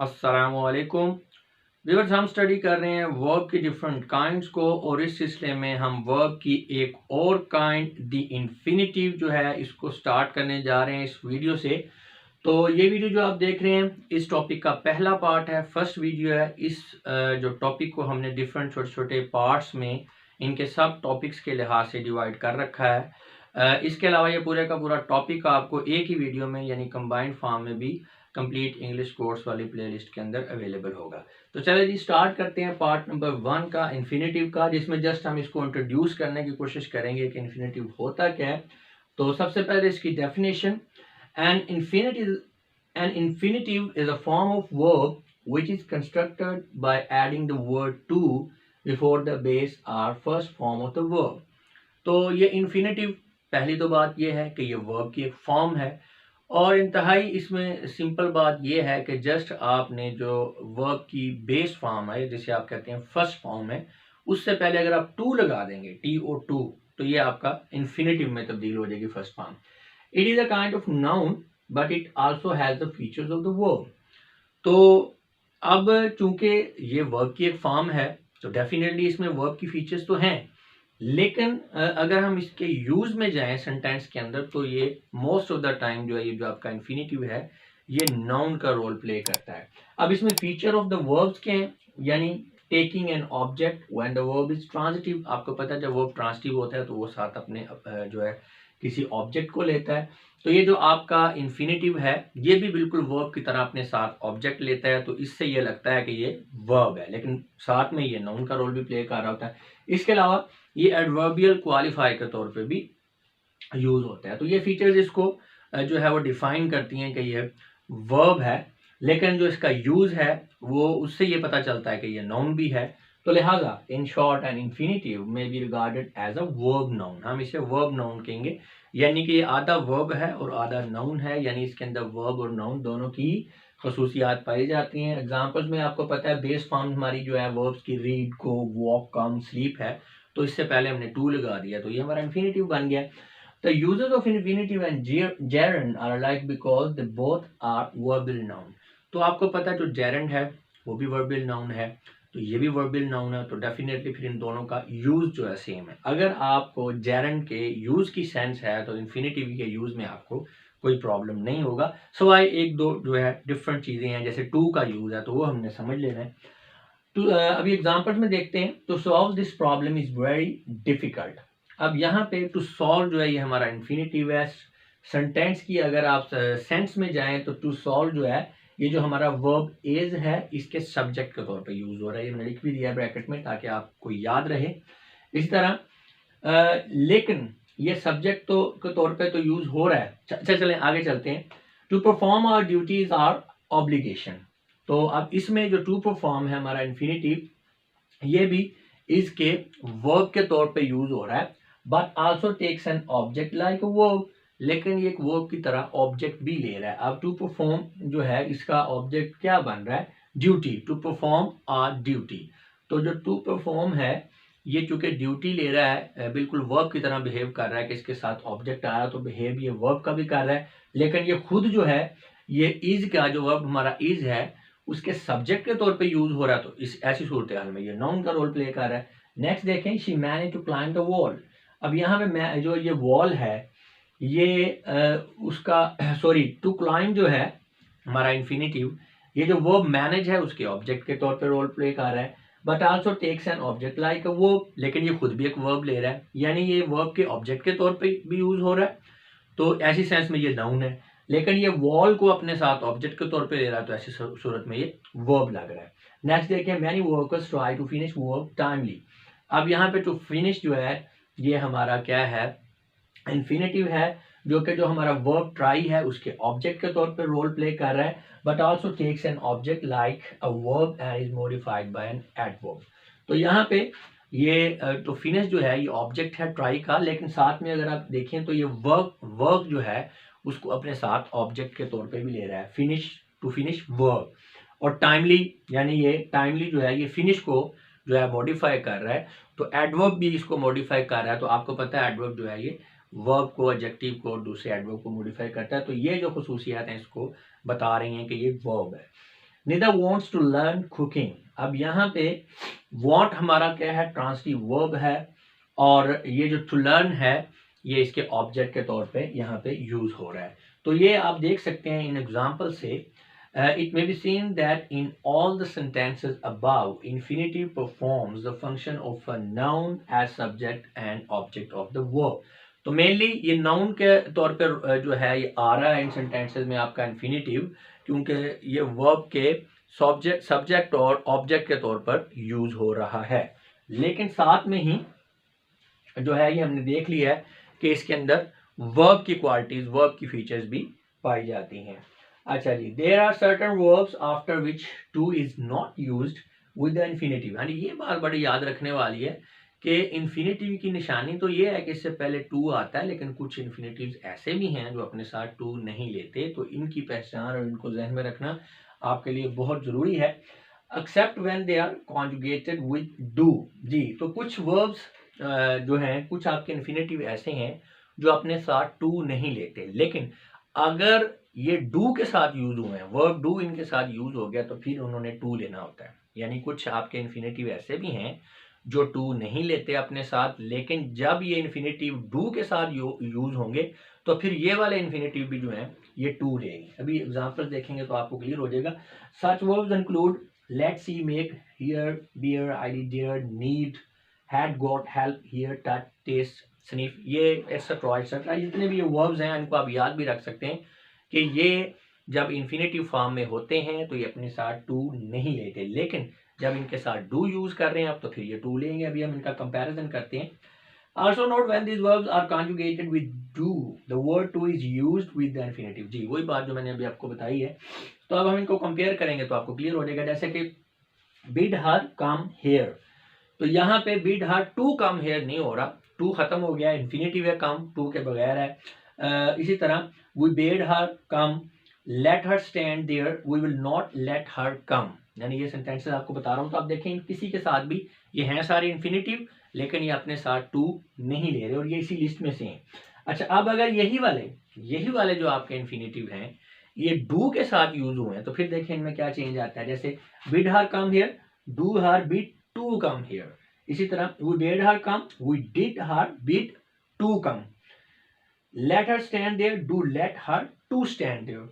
अस्सलामुअलैकुम व्यूअर्स, हम स्टडी कर रहे हैं वर्ब की डिफरेंट काइंड्स को और इस सिलसिले में हम वर्ब की एक और काइंड द इन्फिनिटिव जो है इसको स्टार्ट करने जा रहे हैं इस वीडियो से। तो ये वीडियो जो आप देख रहे हैं इस टॉपिक का पहला पार्ट है, फर्स्ट वीडियो है। इस जो टॉपिक को हमने डिफरेंट छोटे छोटे पार्ट्स में इनके सब टॉपिक्स के लिहाज से डिवाइड कर रखा है। इसके अलावा ये पूरे का पूरा टॉपिक आपको एक ही वीडियो में यानी कंबाइंड फॉर्म में भी कंप्लीट इंग्लिश कोर्स वाली प्लेलिस्ट के अंदर अवेलेबल होगा। तो चलिए जी स्टार्ट करते हैं पार्ट नंबर 1 का, इन्फिनिटिव का, जिसमें जस्ट हम इसको इंट्रोड्यूस करने की कोशिश करेंगे कि इन्फिनिटिव होता क्या है। तो सबसे पहले इसकी definition, an infinitive is a form of verb which is constructed by adding the word to before the base or first form of the verb। तो ये infinitive, पहली तो बात ये है कि ये verb की एक फॉर्म है और इंतहाई इसमें सिंपल बात ये है कि जस्ट आपने जो वर्ब की बेस फॉर्म है जिसे आप कहते हैं फर्स्ट फॉर्म है, उससे पहले अगर आप टू लगा देंगे TO2 तो ये आपका इन्फिनेटिव में तब्दील हो जाएगी first form. It is a kind of noun but it also has the features of the verb. तो अब चूंकि ये वर्ब की एक फॉर्म है तो डेफिनेटली इसमें वर्ब की फीचर्स तो हैं, लेकिन अगर हम इसके यूज में जाएं सेंटेंस के अंदर तो ये मोस्ट ऑफ द टाइम जो है ये जो आपका इन्फिनिटिव है ये नाउन का रोल प्ले करता है। अब इसमें फीचर ऑफ द वर्ब्स के हैं, यानी taking an object when the verb is transitive. आपको पता है जब वर्ब ट्रांजिटिव होता है तो वो साथ अपने जो है किसी ऑब्जेक्ट को लेता है। तो ये जो आपका इन्फिनिटिव है ये भी बिल्कुल वर्ब की तरह अपने साथ ऑब्जेक्ट लेता है, तो इससे ये लगता है कि ये वर्ब है, लेकिन साथ में ये नाउन का रोल भी प्ले कर रहा होता है। इसके अलावा ये एडवर्बियल क्वालिफाई के तौर पे भी यूज होता है। तो ये फीचर्स इसको जो है वो डिफाइन करती हैं कि ये वर्ब है, लेकिन जो इसका यूज है वो उससे ये पता चलता है कि ये नाउन भी है। तो लिहाजा in short and infinitive may be regarded as a verb noun, हम इसे वर्ब नाउन कहेंगे, यानी कि ये आधा वर्ब है और आधा नाउन है, यानी इसके अंदर वर्ब और नाउन दोनों की खसूसियात पाई जाती हैं। एग्जाम्पल्स में आपको पता है बेस फॉर्म हमारी जो है वर्ब्स की रीड, गो, वॉक, कम, स्लीप है, तो इससे पहले हमने टू लगा दिया तो ये हमारा इन्फिनिटिव बन गया। The uses of infinitive and gerund are alike because they both are verbal noun। तो आपको पता है जो gerund है वो भी verbal noun है, तो ये भी verbal noun है, तो डेफिनेटली फिर इन दोनों का यूज जो है सेम है। अगर आपको gerund के यूज की सेंस है तो infinitive के यूज में आपको कोई प्रॉब्लम नहीं होगा। सवाए एक दो जो है डिफरेंट चीजें हैं, जैसे टू का यूज है तो वो हमने समझ लेना है। तो अभी एग्जाम्पल्स में देखते हैं। तो solve this problem is very difficult. अब यहाँ पे टू सॉल्व जो है ये हमारा इन्फिनिटिव है। सेंटेंस की अगर आप सेंस में जाएं तो टू सॉल्व जो है ये जो हमारा वर्ब इज है इसके सब्जेक्ट के तौर पे यूज हो रहा है। ये मैंने लिख भी दिया ब्रैकेट में ताकि आपको याद रहे। इस तरह लेकिन ये सब्जेक्ट तो के तौर पे तो यूज हो रहा है। अच्छा चलें आगे चलते हैं। To perform our duties are obligation. तो अब इसमें जो टू परफॉर्म है हमारा इन्फिनिटिव ये भी इसके वर्ब के तौर पे यूज हो रहा है, but also takes an object like verb, लेकिन ये एक वर्ब की तरह ऑब्जेक्ट भी ले रहा है। अब टू परफॉर्म जो है इसका ऑब्जेक्ट क्या बन रहा है? Duty. To perform our duty. तो जो टू परफॉर्म है ये चूंकि ड्यूटी ले रहा है, बिल्कुल वर्ब की तरह बिहेव कर रहा है कि इसके साथ ऑब्जेक्ट आ रहा है, तो बिहेव ये वर्ब का भी कर रहा है, लेकिन ये खुद जो है ये इज का जो वर्ब हमारा इज है उसके सब्जेक्ट के तौर पे यूज हो रहा है, तो इस ऐसी सूरत हाल में ये नाउन का रोल प्ले कर रहा है। नेक्स्ट देखें, she manage to climb the wall. अब यहाँ पे जो ये वॉल है ये उसका सॉरी टू क्लाइंब जो है हमारा इन्फिनिटिव, ये जो वर्ब मैनेज है उसके ऑब्जेक्ट के तौर पे रोल प्ले कर रहा है, but also takes an object like a verb, लेकिन ये खुद भी एक वर्ब ले रहा है, यानी ये वर्ब के ऑब्जेक्ट के तौर पे भी यूज हो रहा है, तो ऐसी सेंस में ये नाउन है, लेकिन ये वॉल को अपने साथ ऑब्जेक्ट के तौर पे ले रहा है, तो ऐसी सूरत में ये वर्ब लग रहा है। नेक्स्ट देखिए, many workers try to finish work timely. अब यहाँ पे टू फिनिश जो है ये हमारा क्या है? इन्फिनिटिव है, जो कि जो हमारा वर्ब ट्राई है उसके ऑब्जेक्ट के तौर पे रोल प्ले कर रहा है, but also takes an object like a verb and is modified by an adverb. तो यहाँ पे ये तो फिनिश जो है ये ऑब्जेक्ट है ट्राई का, लेकिन साथ में अगर आप देखें तो ये वर्क जो है उसको अपने साथ ऑब्जेक्ट के तौर पे भी ले रहा है, फिनिश, टू फिनिश वर्क। और टाइमली, यानी ये टाइमली जो है ये फिनिश को जो है मॉडिफाई कर रहा है, तो एडवर्ब भी इसको मॉडिफाई कर रहा है। तो आपको पता है एडवर्ब जो है ये वर्ब को, एडजेक्टिव को दूसरे एडवर्ब को मॉडिफाई करता है, तो ये जो खसूसियात हैं इसको बता रही हैं कि ये वर्ब है। Nida wants to learn cooking. अब यहाँ पे वॉन्ट हमारा क्या है, ट्रांसिटिव वर्ब है, और ये जो टू लर्न है ये इसके ऑब्जेक्ट के तौर पे यहाँ पे यूज हो रहा है। तो ये आप देख सकते हैं इन एग्जाम्पल से, it may be seen that in all the sentences above, infinitive performs the function of a noun as subject and object of the verb। तो मेनली ये नाउन के तौर पर जो है ये आ रहा है इन सेंटेंसेस में आपका इन्फिनेटिव, क्योंकि ये वर्ब के सब्जेक्ट और ऑब्जेक्ट के तौर पर यूज हो रहा है। लेकिन साथ में ही जो है ये हमने देख लिया है कि इसके अंदर वर्ब की क्वालिटीज, वर्ब की फीचर्स भी पाई जाती हैं। अच्छा जी, there are certain verbs after which to is not used with the infinitive. यानी ये बात बड़ी याद रखने वाली है कि इन्फिनेटिव की निशानी तो ये है कि इससे पहले टू आता है, लेकिन कुछ इन्फिनेटिव्स ऐसे भी हैं जो अपने साथ टू नहीं लेते, तो इनकी पहचान और इनको जहन में रखना आपके लिए बहुत जरूरी है। Except when they are conjugated with do. जी, तो कुछ वर्ब्स जो हैं, कुछ आपके इन्फिनेटिव ऐसे हैं जो अपने साथ टू नहीं लेते, लेकिन अगर ये डू के साथ यूज हुए हैं, वर्ब डू इनके साथ यूज हो गया, तो फिर उन्होंने टू लेना होता है। यानी कुछ आपके इन्फिनेटिव ऐसे भी हैं जो टू नहीं लेते अपने साथ, लेकिन जब ये इन्फिनेटिव डू के साथ यूज होंगे तो फिर ये वाले इन्फिनेटिव भी जो हैं ये टू लेंगे। अभी एग्जांपल देखेंगे तो आपको क्लियर हो जाएगा। Such verbs include let's see, make, hear, bear, I did, dare, need, had, got, help, hear, touch, taste, sniff, ये एक्सेट्रा जितने भी ये वर्ब्स हैं इनको आप याद भी रख सकते हैं कि ये जब इन्फिनेटिव फॉर्म में होते हैं तो ये अपने साथ टू नहीं लेते, लेकिन जब इनके साथ डू यूज कर रहे हैं अब तो फिर ये टू लेंगे। अभी हम इनका कंपैरिजन करते हैं। Also note when these verbs are conjugated with do, the word to is used with the infinitive। जी, वही बात जो मैंने अभी आपको बताई है। तो अब हम इनको कंपेयर करेंगे तो आपको क्लियर हो जाएगा। जैसे कि bid her come here, तो यहाँ पे bid her to come here नहीं हो रहा, टू खत्म हो गया, इन्फिनेटिव है, कम टू के बगैर है। इसी तरह we bade her come, let her stand there, we will not let her come। यानी ये सेंटेंसेस आपको बता रहा हूँ, तो आप देखें किसी के साथ भी ये हैं सारे इन्फिनेटिव, लेकिन ये अपने साथ टू नहीं ले रहे और ये इसी लिस्ट में से हैं। अच्छा, अब अगर यही वाले जो आपके इन्फिनेटिव हैं ये डू के साथ यूज हुए हैं, तो फिर देखें इनमें क्या चेंज आता है। जैसे bid her come here, do her bid to come here। इसी तरह we bade her come, we did her bid to come। let her stand there, do let her to stand there।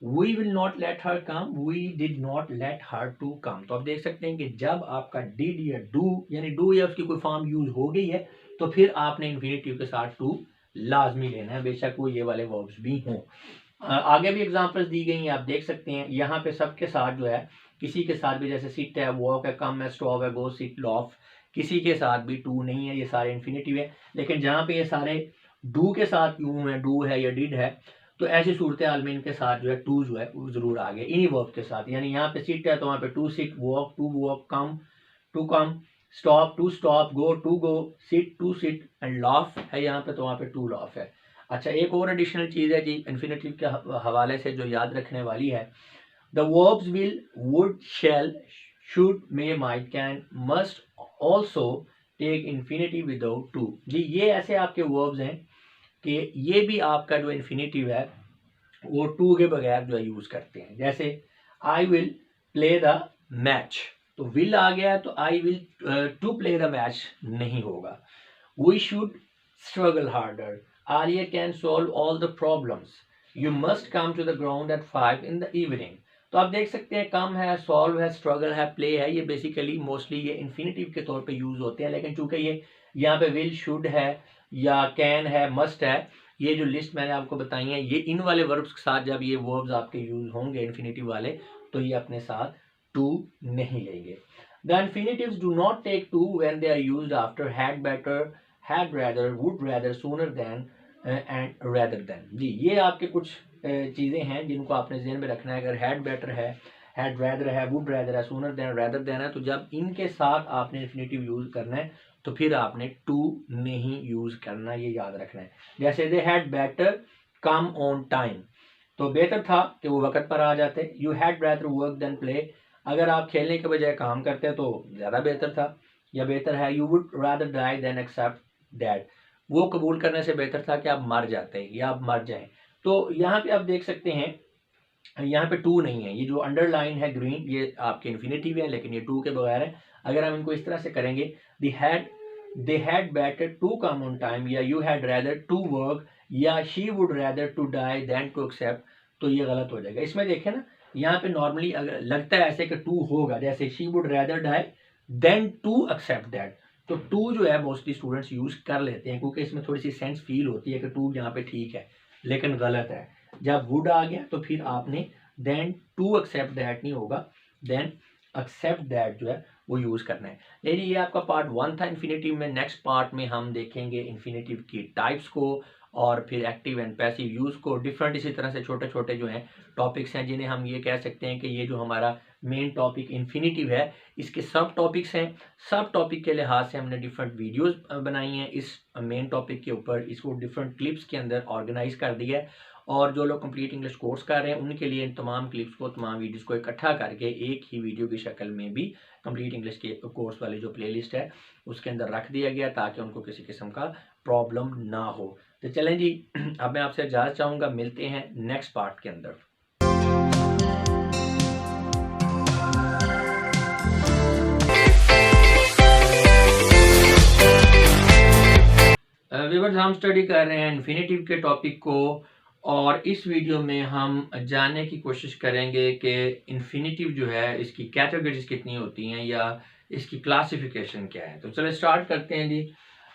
we will not let her come, we did not let her to come। तो आप देख सकते हैं कि जब आपका did या do, यानी do या उसकी कोई फॉर्म यूज हो गई है, तो फिर आपने इन्फिनेटिव के साथ to लाजमी लेना है, बेशक वो ये वाले वर्ब्स भी हों। आगे भी एग्जांपल्स दी गई हैं, आप देख सकते हैं। यहाँ पे सबके साथ जो है, किसी के साथ भी, जैसे सिट है, वॉक है, कम है, स्टॉप है, गो, सिट, लॉफ, किसी के साथ भी टू नहीं है, ये सारे इन्फिनेटिव है। लेकिन जहाँ पे ये सारे डू के साथ यूं है, डू है या डिड है, तो ऐसी सूरत हाल में इनके साथ जो है टू जो है वो जरूर आ गया इन्हीं वर्ब के साथ। यानी यहाँ पे सिट है तो वहाँ पे to sit, walk to walk, come to come, stop to stop, go to go, sit to sit, and laugh है यहाँ पे तो वहाँ पे टू लॉफ है। अच्छा, एक और एडिशनल चीज़ है जी इन्फिनेटिव के हवाले से जो याद रखने वाली है। The verbs will, would, shall, should, may, might, can, must also take infinitive without to. जी, ये ऐसे आपके वर्ब्स हैं कि ये भी आपका जो इन्फिनेटिव है वो टू के बगैर जो है यूज करते हैं। जैसे I will play the match, तो विल आ गया तो I will to play the match नहीं होगा। We should struggle harder, Arya can solve all the problems, you must come to the ground at 5 in the evening। तो आप देख सकते हैं कम है, सॉल्व है, स्ट्रगल है, प्ले है, ये बेसिकली मोस्टली ये इन्फिनेटिव के तौर पे यूज होते हैं। लेकिन चूंकि ये यहाँ पे विल, शुड है या कैन है, मस्ट है, ये जो लिस्ट मैंने आपको बताई है, ये इन वाले वर्ब्स के साथ जब ये वर्ब्स आपके यूज होंगे इन्फिनेटिव वाले, तो ये अपने साथ टू नहीं लेंगे। The infinitives do not take to when they are used after had, better, had rather, would rather, sooner than and rather than. जी, ये आपके कुछ चीज़ें हैं जिनको आपने ज़हन में रखना है। अगर हैड बेटर है, हैड रेदर है, वुड रेदर है, सूनर देन, रेदर देन है, तो जब इनके साथ आपने इन्फिनेटिव यूज करना है तो फिर आपने टू नहीं यूज करना, ये याद रखना है। जैसे they had better come on time, तो बेहतर था कि वो वक्त पर आ जाते। You had rather work than play, अगर आप खेलने के बजाय काम करते तो ज़्यादा बेहतर था या बेहतर है। You would rather die than accept that, वो कबूल करने से बेहतर था कि आप मर जाते या आप मर जाएं। तो यहाँ पे आप देख सकते हैं यहाँ पे टू नहीं है, ये जो अंडरलाइन है ग्रीन ये आपके इन्फिनेटिव है, लेकिन ये टू के बगैर है। अगर हम इनको इस तरह से करेंगे, they had better to come on time, या you had rather to work, या she would rather to die than to accept, तो ये गलत हो जाएगा। इसमें देखें ना, यहाँ पे नॉर्मली अगर लगता है ऐसे कि टू होगा, जैसे she would rather die than to accept that, तो टू जो है मोस्टली स्टूडेंट्स यूज कर लेते हैं क्योंकि इसमें थोड़ी सी सेंस फील होती है कि टू यहाँ पे ठीक है, लेकिन गलत है। जब वुड आ गया तो फिर आपने देन टू एक्सेप्ट दैट नहीं होगा, देन एक्सेप्ट दैट जो है वो यूज करना है। लेकिन ये आपका पार्ट 1 था इन्फिनेटिव में। नेक्स्ट पार्ट में हम देखेंगे इन्फिनेटिव की टाइप्स को और फिर एक्टिव एंड पैसिव यूज को, डिफरेंट इसी तरह से छोटे छोटे जो हैं टॉपिक्स हैं जिन्हें हम ये कह सकते हैं कि ये जो हमारा मेन टॉपिक इन्फिनेटिव है इसके सब टॉपिक्स हैं। सब टॉपिक के लिहाज से हमने डिफरेंट वीडियोस बनाई हैं इस मेन टॉपिक के ऊपर, इसको डिफरेंट क्लिप्स के अंदर ऑर्गेनाइज कर दिया है। और जो लोग कंप्लीट इंग्लिश कोर्स कर रहे हैं उनके लिए इन तमाम क्लिप्स को, तमाम वीडियोस को इकट्ठा करके एक ही वीडियो की शक्ल में भी कंप्लीट इंग्लिश के कोर्स वाली जो प्लेलिस्ट है उसके अंदर रख दिया गया ताकि उनको किसी किस्म का प्रॉब्लम ना हो। तो चलें जी, अब मैं आपसे इजाज़त चाहूँगा, मिलते हैं नेक्स्ट पार्ट के अंदर। व्यूअर्स, हम स्टडी कर रहे हैं इन्फिनेटिव के टॉपिक को और इस वीडियो में हम जानने की कोशिश करेंगे कि इन्फिनेटिव जो है इसकी कैटेगरीज कितनी होती हैं या इसकी क्लासिफिकेशन क्या है। तो चलो स्टार्ट करते हैं जी।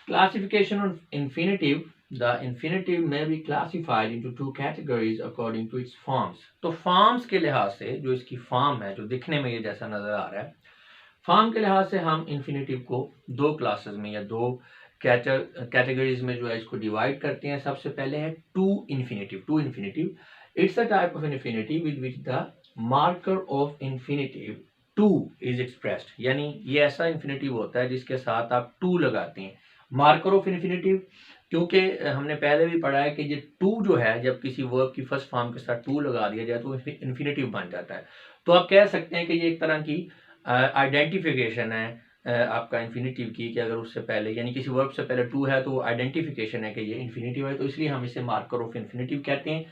Classification of infinitive, the infinitive may be classified into two categories according to its forms. तो फॉर्म्स के लिहाज से जो इसकी फॉर्म है, जो दिखने में ये जैसा नजर आ रहा है, फॉर्म के लिहाज से हम इन्फिनेटिव को दो क्लासेस में या दो कैटेगरीज में जो है इसको डिवाइड करते हैं। सबसे पहले है to infinitive. To infinitive, it's a type of infinitive with which the marker of infinitive to is expressed, यानी ये ऐसा इन्फिनेटिव होता है जिसके साथ आप टू लगाते हैं। मार्कर ऑफ इन्फिनेटिव, क्योंकि हमने पहले भी पढ़ा है कि ये टू जो है जब किसी वर्ब की फर्स्ट फॉर्म के साथ टू लगा दिया जाए तो इन्फिनेटिव बन जाता है। तो आप कह सकते हैं कि ये एक तरह की आइडेंटिफिकेशन है आपका इन्फिनेटिव की, कि अगर उससे पहले यानी किसी वर्ब से पहले टू है तो आइडेंटिफिकेशन है कि ये इन्फिनेटिव है, तो इसलिए हम इसे मार्कर ऑफ इन्फिनेटिव कहते हैं।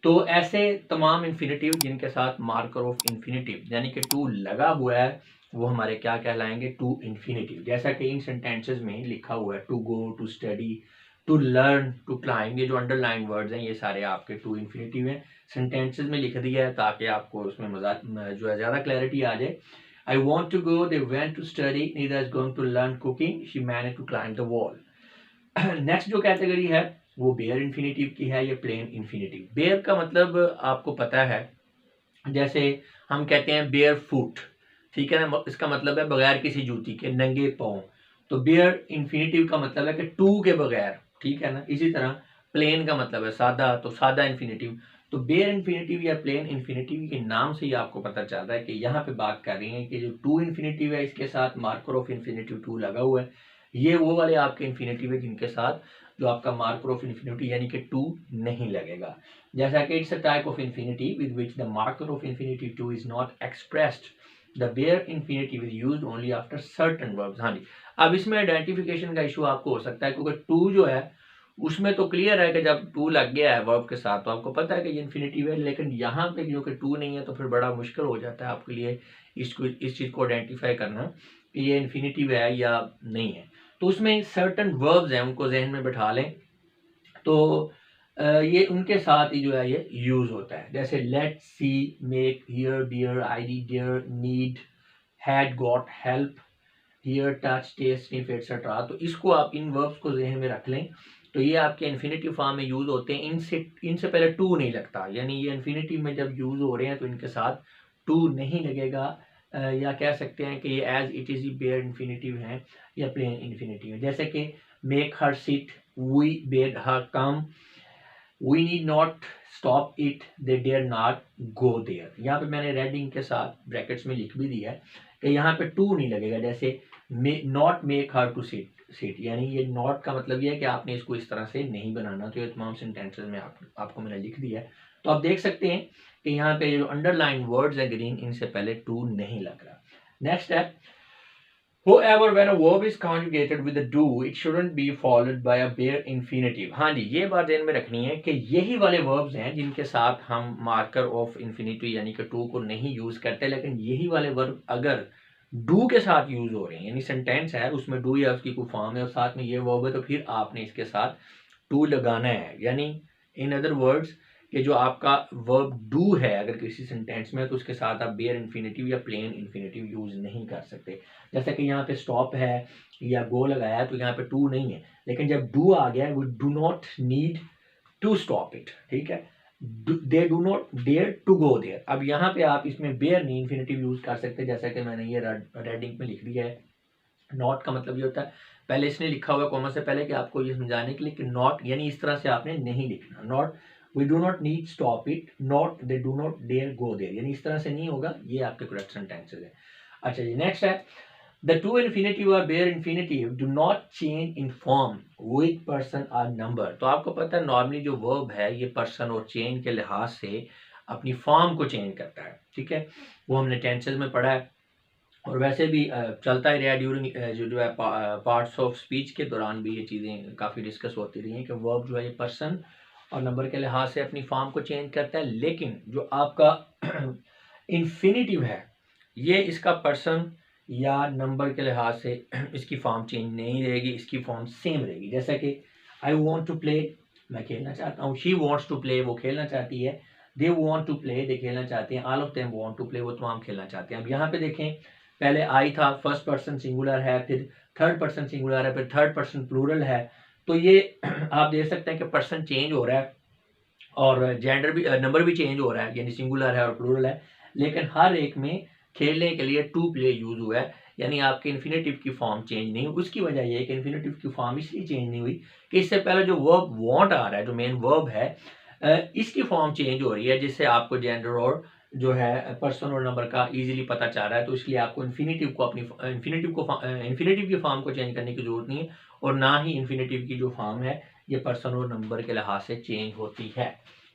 तो ऐसे तमाम इन्फिनेटिव जिनके साथ मार्कर ऑफ इन्फिनेटिव यानी कि टू लगा हुआ है वो हमारे क्या कहलाएंगे, टू इन्फिनेटिव। जैसा कि इन सेंटेंसेस में लिखा हुआ है, to go, to study, to learn, to climb, ये जो अंडरलाइन वर्ड्स हैं ये सारे आपके टू इन्फिनेटिव हैं। सेंटेंसेस में लिख दिया है ताकि आपको उसमें मजा जो है ज़्यादा क्लैरिटी आ जाए। I want to go, they went to study, Nida is going to learn cooking, she managed to climb the wall. Next जो कैटेगरी है वो बेयर इन्फिनेटिव की है, ये प्लेन इन्फिनेटिव। बेयर का मतलब आपको पता है, जैसे हम कहते हैं बेयर फुट, ठीक है ना, इसका मतलब है बगैर किसी जूती के, नंगे पाँव। तो बेयर इन्फिनेटिव का मतलब है कि टू के बगैर, ठीक है ना। इसी तरह प्लेन का मतलब है सादा, तो सादा इन्फिनेटिव। तो बेयर इन्फिनेटिव या प्लेन इन्फिनेटिव के नाम से ही आपको पता चलता है कि यहाँ पे बात कर रही है कि जो टू इन्फिनेटिव है इसके साथ मार्कर ऑफ इन्फिनेटिव टू लगा हुआ है। ये वो वाले आपके इन्फिनेटिव है जिनके साथ जो आपका मार्कर ऑफ इन्फिनिटी यानी कि टू नहीं लगेगा। जैसा कि it's a type of infinity with which the marker of infinity to is not expressed, the bare infinitive is used only after certain verbs. हाँ जी, अब इसमें आइडेंटिफिकेशन का इशू आपको हो सकता है क्योंकि टू जो है उसमें तो क्लियर है कि जब टू लग गया है वर्ब के साथ तो आपको पता है कि ये इन्फिनेटिव है, लेकिन यहाँ पे जो कि टू नहीं है तो फिर बड़ा मुश्किल हो जाता है आपके लिए इस चीज़ को आइडेंटिफाई करना कि ये इन्फिनेटिव है या नहीं है। तो उसमें सर्टन वर्ब्स हैं, उनको जहन में बैठा लें, तो ये उनके साथ ही जो है ये यूज होता है। जैसे let, see, make, hear, bear, bid, dare, need, had, got, help, hear, touch, taste, sniff etcetera. तो इसको आप इन वर्ब्स को जहन में रख लें। तो ये आपके इन्फिनेटिव फॉर्म में यूज होते हैं, इनसे पहले टू नहीं लगता, यानी ये इन्फिनेटिव में जब यूज हो रहे हैं तो इनके साथ टू नहीं लगेगा। या कह सकते हैं कि ये as it is bare infinitive है या प्लेन इन्फिनेटिव है। जैसे कि make her sit, we bade her come, we need not stop it, they dare not go there. यहाँ पे मैंने रेड इंक के साथ ब्रैकेट्स में लिख भी दिया है कि यहाँ पे टू नहीं लगेगा। जैसे not make her to sit, यानी ये नॉट का मतलब ये है कि आपने इसको इस तरह से नहीं बनाना। तो ये तमाम सेंटेंसेस में आपको मैंने लिख दिया है। तो आप देख सकते हैं कि यहाँ पे जो अंडरलाइन वर्ड्स है ग्रीन, इनसे पहले टू नहीं लग रहा। नेक्स्ट है However, when a verb is conjugated with a do, it shouldn't be followed by a bare infinitive. हाँ जी, ये बात ध्यान में रखनी है कि यही वाले verbs हैं जिनके साथ हम marker of infinitive यानी कि to को नहीं यूज करते, लेकिन यही वाले verb अगर do के साथ यूज हो रहे हैं, यानी सेंटेंस है उसमें do या उसकी कोई फॉर्म है और साथ में ये verb है, तो फिर आपने इसके साथ to लगाना है। यानी इन अदर वर्ड्स कि जो आपका वर्ब डू है अगर किसी सेंटेंस में, तो उसके साथ आप बेयर इन्फिनेटिव या प्लेन इन्फिनेटिव यूज नहीं कर सकते। जैसे कि यहाँ पे स्टॉप है या गो लगाया है, तो यहाँ पे टू नहीं है, लेकिन जब डू आ गया we do not need to stop it, ठीक है। They do not dare to go there. अब यहाँ पे आप इसमें बेयर नहीं इन्फिनेटिव यूज कर सकते, जैसा कि मैंने ये रेड इंक में लिख दिया है। नॉट का मतलब ये होता है, पहले इसने लिखा हुआ कॉमा से पहले कि आपको ये समझाने के लिए कि नॉट यानी इस तरह से आपने नहीं लिखना। Not we do not need stop it, not they do not dare go there, यानी इस तरह से नहीं होगा। ये आपके करेक्ट सेंटेंसेस है। अच्छा जी, नेक्स्ट है द टू इन्फिनेटिव और bare infinitive do not change in form with person और नंबर। तो आपको पता है नॉर्मली जो वर्ब है ये पर्सन और चेंज के लिहाज से अपनी फॉर्म को चेंज करता है, ठीक है। वो हमने टेंसेस में पढ़ा है और वैसे भी चलता ही रहा ड्यूरिंग जो है पार्ट्स ऑफ स्पीच के दौरान भी ये चीज़ें काफ़ी डिस्कस होती रही हैं कि वर्ब जो है ये पर्सन और नंबर के लिहाज से अपनी फॉर्म को चेंज करता है, लेकिन जो आपका इन्फिनेटिव है ये इसका पर्सन या नंबर के लिहाज से इसकी फॉर्म चेंज नहीं रहेगी, इसकी फॉर्म सेम रहेगी। जैसा कि आई वॉन्ट टू प्ले, मैं खेलना चाहता हूँ। शी वॉन्ट्स टू प्ले, वो खेलना चाहती है। They want to play, they खेलना चाहते हैं। All of them want to play, वो तमाम खेलना चाहते हैं। अब यहाँ पे देखें, पहले आई था, फर्स्ट पर्सन सिंगुलर है, फिर थर्ड पर्सन सिंगुलर है, फिर थर्ड पर्सन प्लूरल है। तो ये आप देख सकते हैं कि पर्सन चेंज हो रहा है और जेंडर भी, नंबर भी चेंज हो रहा है, यानी सिंगुलर है और प्लूरल है, लेकिन हर एक में खेलने के लिए टू प्ले यूज हुआ है, यानी आपके इन्फिनेटिव की फॉर्म चेंज नहीं हुई। उसकी वजह यह है कि इन्फिनेटिव की फॉर्म इसलिए चेंज नहीं हुई कि इससे पहले जो वर्ब वांट आ रहा है, जो मेन वर्ब है, इसकी फॉर्म चेंज हो रही है, जिससे आपको जेंडर और जो है पर्सन और नंबर का इजीली पता चल रहा है। तो इसलिए आपको इन्फिनेटिव को अपनी इन्फिनेटिव की फॉर्म को चेंज करने की जरूरत नहीं है, और ना ही इन्फिनेटिव की जो फॉर्म है ये पर्सन और नंबर के लिहाज से चेंज होती है।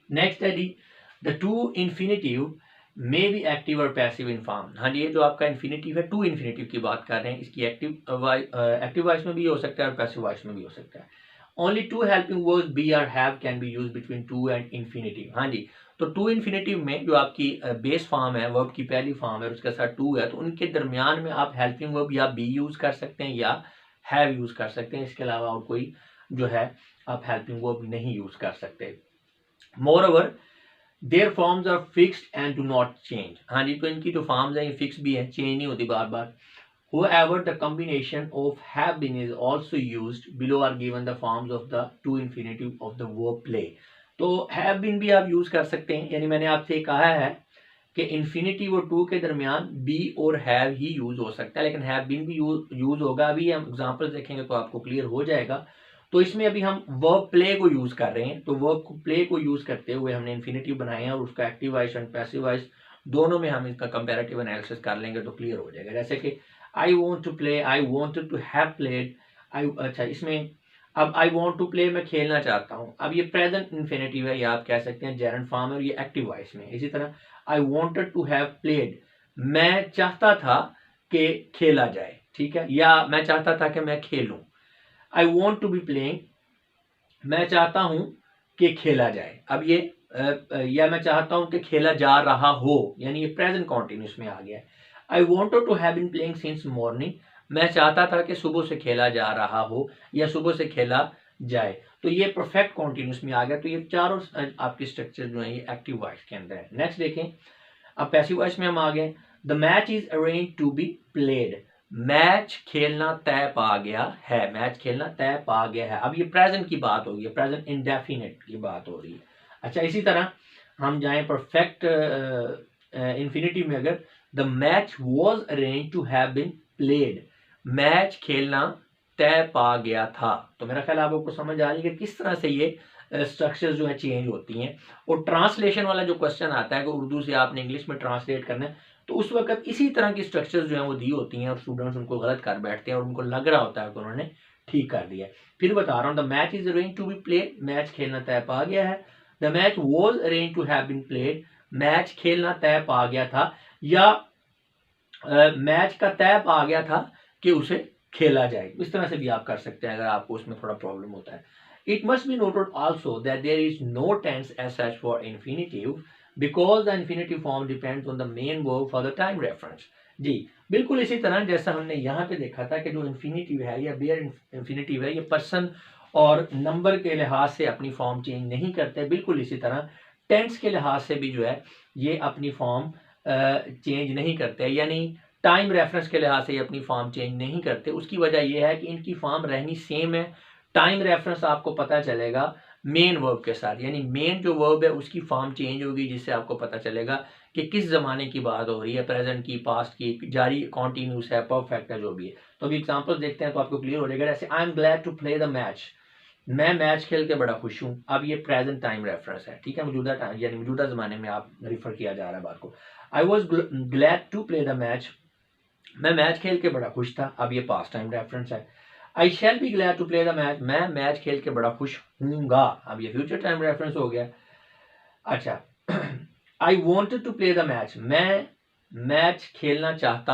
नेक्स्ट है D the to infinitive may be active और पैसिव इन फॉर्म। हाँ जी, ये जो आपका इन्फिनेटिव है, टू इन्फिनेटिव की बात कर रहे हैं, इसकी एक्टिव वॉइस में भी हो सकता है और पैसिव वॉइस में भी हो सकता है। Only two helping words be और have can be use between to and infinitive. हाँ जी, तो टू इन्फिनेटिव में जो आपकी बेस फॉर्म है, वर्ब की पहली फॉर्म है, उसके साथ टू है, तो उनके दरमियान में आप हेल्पिंग वर्ब या बी यूज कर सकते हैं या हैव यूज कर सकते हैं। इसके अलावा और कोई जो है आप हेल्पिंग वर्ब नहीं यूज कर सकते। Moreover their forms are fixed and do not change. हाँ जी, तो इनकी जो फॉर्म्स हैं ये फिक्स भी है, चेंज नहीं होती बार बार। However, the combination of have been is also used. Below are given the forms of the to infinitive of the verb play. तो have been भी आप यूज कर सकते हैं, यानी मैंने आपसे कहा है कि इन्फिनिटिव और टू के दरमियान बी और हैव ही यूज हो सकता है, लेकिन हैव बीन भी यूज होगा। अभी हम एग्जांपल देखेंगे तो आपको क्लियर हो जाएगा। तो इसमें अभी हम वर्ब प्ले को यूज कर रहे हैं, तो वर्ब प्ले को यूज करते हुए हमने इन्फिनिटिव बनाए हैं और उसका active voice and passive voice दोनों में हम इसका कंपैरेटिव एनालिसिस कर लेंगे तो क्लियर हो जाएगा। जैसे कि I want to play, I wanted to have played, I, अच्छा इसमें अब आई वॉन्ट टू प्ले, मैं खेलना चाहता हूँ। अब ये प्रेजेंट इन्फिनेटिव है या आप कह सकते हैं जेरंड फॉर्म है और ये एक्टिव वॉइस में। इसी तरह I wanted to have played, मैं चाहता था कि खेला जाए, ठीक है, या मैं चाहता था कि मैं खेलूं। I want to be playing, मैं चाहता हूं कि खेला जाए। अब ये या मैं चाहता हूं कि खेला जा रहा हो, यानी ये प्रेजेंट कॉन्टिन्यूस में आ गया है। I wanted to have been playing since morning, मैं चाहता था कि सुबह से खेला जा रहा हो या सुबह से खेला जाए। तो ये परफेक्ट कॉन्टिन्यूस में आ गया। तो ये चारों आपकी स्ट्रक्चर जो है ये एक्टिव वॉइस के अंदर है। नेक्स्ट देखें, अब पैसिव वॉइस में हम आ गए। The match is arrange to be played, match खेलना तय पा गया है, मैच खेलना तय पा गया है। अब ये प्रेजेंट की बात हो रही है, प्रेजेंट इंडेफिनिट की बात हो रही है। अच्छा, इसी तरह हम जाएं परफेक्ट इन्फिनिटिव में, अगर the match was arrange to have been played, match खेलना तय पा गया था। तो मेरा ख्याल आपको समझ आ रही है कि किस तरह से ये स्ट्रक्चर जो है चेंज होती हैं। और ट्रांसलेशन वाला जो क्वेश्चन आता है कि उर्दू से आपने इंग्लिश में ट्रांसलेट करना है, तो उस वक्त इसी तरह की स्ट्रक्चर्स जो है वो दी होती हैं और स्टूडेंट्स उनको गलत कर बैठते हैं और उनको लग रहा होता है कि उन्होंने ठीक कर दिया। फिर बता रहा हूँ, the match is arrange to be played, match खेलना तय पा गया है। The match was arrange to have been played, match खेलना तय पा गया था, या मैच का तय पा गया था कि उसे खेला जाए। इस तरह से भी आप कर सकते हैं अगर आपको उसमें थोड़ा प्रॉब्लम होता है। It must be noted also that there is no tense as such for infinitive because the infinitive form depends on the main verb for the time reference. जी बिल्कुल इसी तरह जैसा हमने यहाँ पे देखा था कि जो इन्फिनिटिव है या बेयर इन्फिनिटिव है ये पर्सन और नंबर के लिहाज से अपनी फॉर्म चेंज नहीं करते, बिल्कुल इसी तरह टेंस के लिहाज से भी जो है ये अपनी फॉर्म चेंज नहीं करते, यानी टाइम रेफरेंस के लिहाज से ये अपनी फॉर्म चेंज नहीं करते। उसकी वजह यह है कि इनकी फॉर्म रहनी सेम है। टाइम रेफरेंस आपको पता चलेगा मेन वर्ब के साथ, यानी मेन जो वर्ब है उसकी फॉर्म चेंज होगी, जिससे आपको पता चलेगा कि किस ज़माने की बात हो रही है, प्रेजेंट की, पास्ट की, जारी, कॉन्टिन्यूस है, परफेक्ट है, जो भी है। तो अभी एग्जांपल देखते हैं तो आपको क्लियर हो जाएगा। जैसे I am glad to play the match, मैं मैच खेल के बड़ा खुश हूँ। अब ये प्रेजेंट टाइम रेफरेंस है, ठीक है, मौजूदा टाइम यानी मौजूदा ज़माने में आप रिफर किया जा रहा है बात को। I was glad to play the match, मैं मैच खेल के बड़ा खुश था। अब ये पास्ट टाइम रेफरेंस है। I shall be glad to play the match, मैं मैच खेल के बड़ा खुश हूँगा। अब ये फ्यूचर टाइम रेफरेंस हो गया। अच्छा I wanted to play the match, मैं मैच खेलना चाहता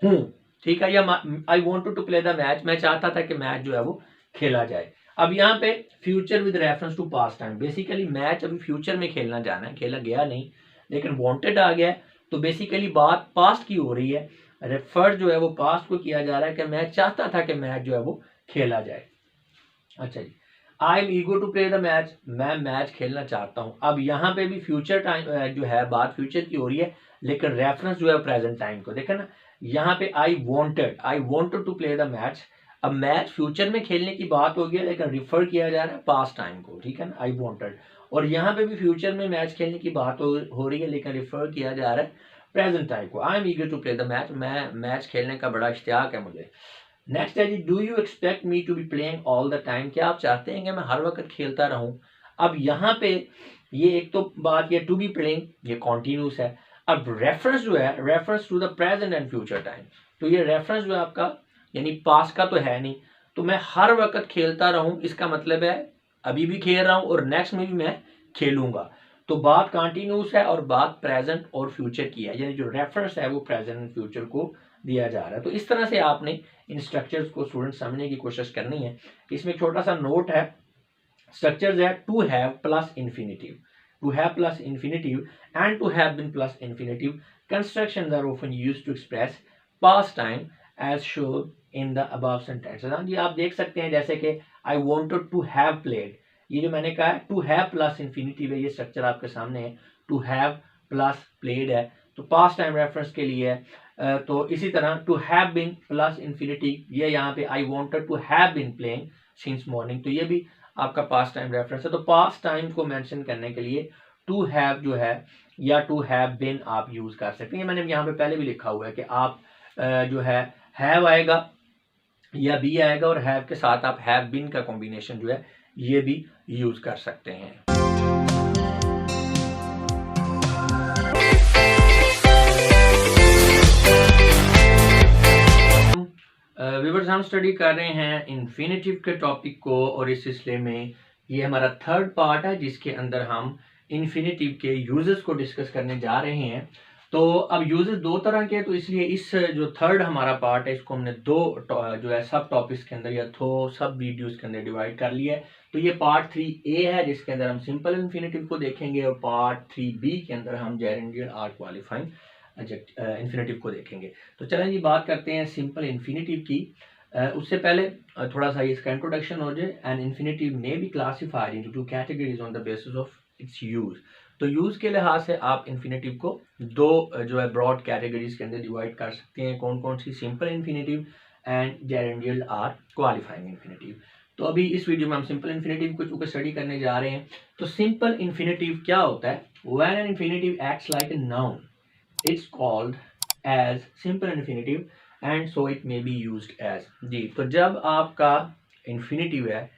हूँ, ठीक है, या I wanted to play the match, मैं चाहता था कि मैच जो है वो खेला जाए। अब यहाँ पे future with reference to past time, basically match अभी फ्यूचर में खेलना जाना है, खेला गया नहीं, लेकिन वॉन्टेड आ गया, तो बेसिकली बात पास्ट की हो रही है। रेफर जो है वो पास्ट को किया जा रहा है कि मैं चाहता था कि मैच जो है वो खेला जाए। अच्छा जी, आई एम ईगो टू प्ले द मैच, मैं मैच खेलना चाहता हूँ। अब यहाँ पे भी फ्यूचर टाइम जो है बात फ्यूचर की हो रही है, लेकिन रेफरेंस जो है प्रेजेंट टाइम को देखा ना। यहाँ पे I wanted to play the match, अब मैच फ्यूचर में खेलने की बात हो गई है, लेकिन रिफर किया जा रहा है पास्ट टाइम को, ठीक है ना, आई वॉन्टेड। और यहाँ पे भी फ्यूचर में मैच खेलने की बात हो रही है, लेकिन रिफर किया जा रहा है प्रेजेंट टाइम को। I am eager to play the match, मैं मैच खेलने का बड़ा इश्तियाक है मुझे। नेक्स्ट है जी, do you expect me to be playing all the time, क्या आप चाहते हैं कि मैं हर वक्त खेलता रहूं। अब यहाँ पे ये एक तो बात ये टू बी प्लेइंग, ये कॉन्टिन्यूस है। अब रेफरेंस जो है reference to the present and future time, तो ये रेफरेंस जो है आपका यानी पास्ट का तो है नहीं, तो मैं हर वक्त खेलता रहूं, इसका मतलब है अभी भी खेल रहा हूं और नेक्स्ट में भी मैं खेलूंगा। तो बात कंटिन्यूस है और बात प्रेजेंट और फ्यूचर की है, यानी जो रेफरेंस है वो प्रेजेंट एंड फ्यूचर को दिया जा रहा है। तो इस तरह से आपने इन स्ट्रक्चर्स को स्टूडेंट समझने की कोशिश करनी है। इसमें एक छोटा सा नोट है, स्ट्रक्चर्स है to have plus infinitive, to have plus infinitive and to have been plus infinitive constructions are often used to express past time as shown in the above sentences. हाँ जी, आप देख सकते हैं जैसे कि I wanted to have played, ये जो मैंने कहा है टू हैव प्लस इन्फिनिटिव है, ये स्ट्रक्चर आपके सामने है, टू हैव प्लस प्लेड है, तो पास्ट टाइम रेफरेंस के लिए है। तो इसी तरह to have been plus infinitive, ये यहाँ पे I wanted to have been playing since morning, तो ये भी आपका पास्ट टाइम रेफरेंस है। तो पास्ट टाइम को मेंशन करने के लिए टू हैव जो है या टू हैव बीन आप यूज कर सकते हैं। मैंने यहाँ पे पहले भी लिखा हुआ है कि आप जो है हैव आएगा या बी आएगा और हैव के साथ आप हैव बीन का कॉम्बिनेशन जो है ये भी यूज कर सकते हैं। व्यूअर्स, हम स्टडी कर रहे हैं इन्फिनिटिव के टॉपिक को और इस सिलसिले में ये हमारा थर्ड पार्ट है जिसके अंदर हम इन्फिनिटिव के यूजेस को डिस्कस करने जा रहे हैं। तो अब यूजेस दो तरह के, तो इसलिए इस जो थर्ड हमारा पार्ट है इसको हमने दो जो है सब टॉपिक्स के अंदर या दो सब वीडियोस के अंदर डिवाइड कर लिया है। तो ये पार्ट 3A है जिसके अंदर हम सिंपल इन्फिनिटिव को देखेंगे और पार्ट 3B के अंदर हम जेरेंडियल आर क्वालिफाइंग इन्फिनिटिव को देखेंगे। तो चलें जी बात करते हैं सिंपल इन्फिनिटिव की। उससे पहले थोड़ा सा इसका इंट्रोडक्शन हो जाए। An infinitive may be classified into two categories on the basis of its use. तो यूज के लिहाज से आप इन्फिनिटिव को दो जो है ब्रॉड कैटेगरीज के अंदर डिवाइड कर सकते हैं। कौन कौन सी? Simple infinitive and gerundial or qualifying infinitive. तो अभी इस वीडियो में हम सिंपल इन्फिनिटिव को चूंकि स्टडी करने जा रहे हैं। तो सिंपल इन्फिनिटिव क्या होता है? When an infinitive acts like a noun it's called as simple infinitive and so it may be used as। जी, तो जब आपका infinitive है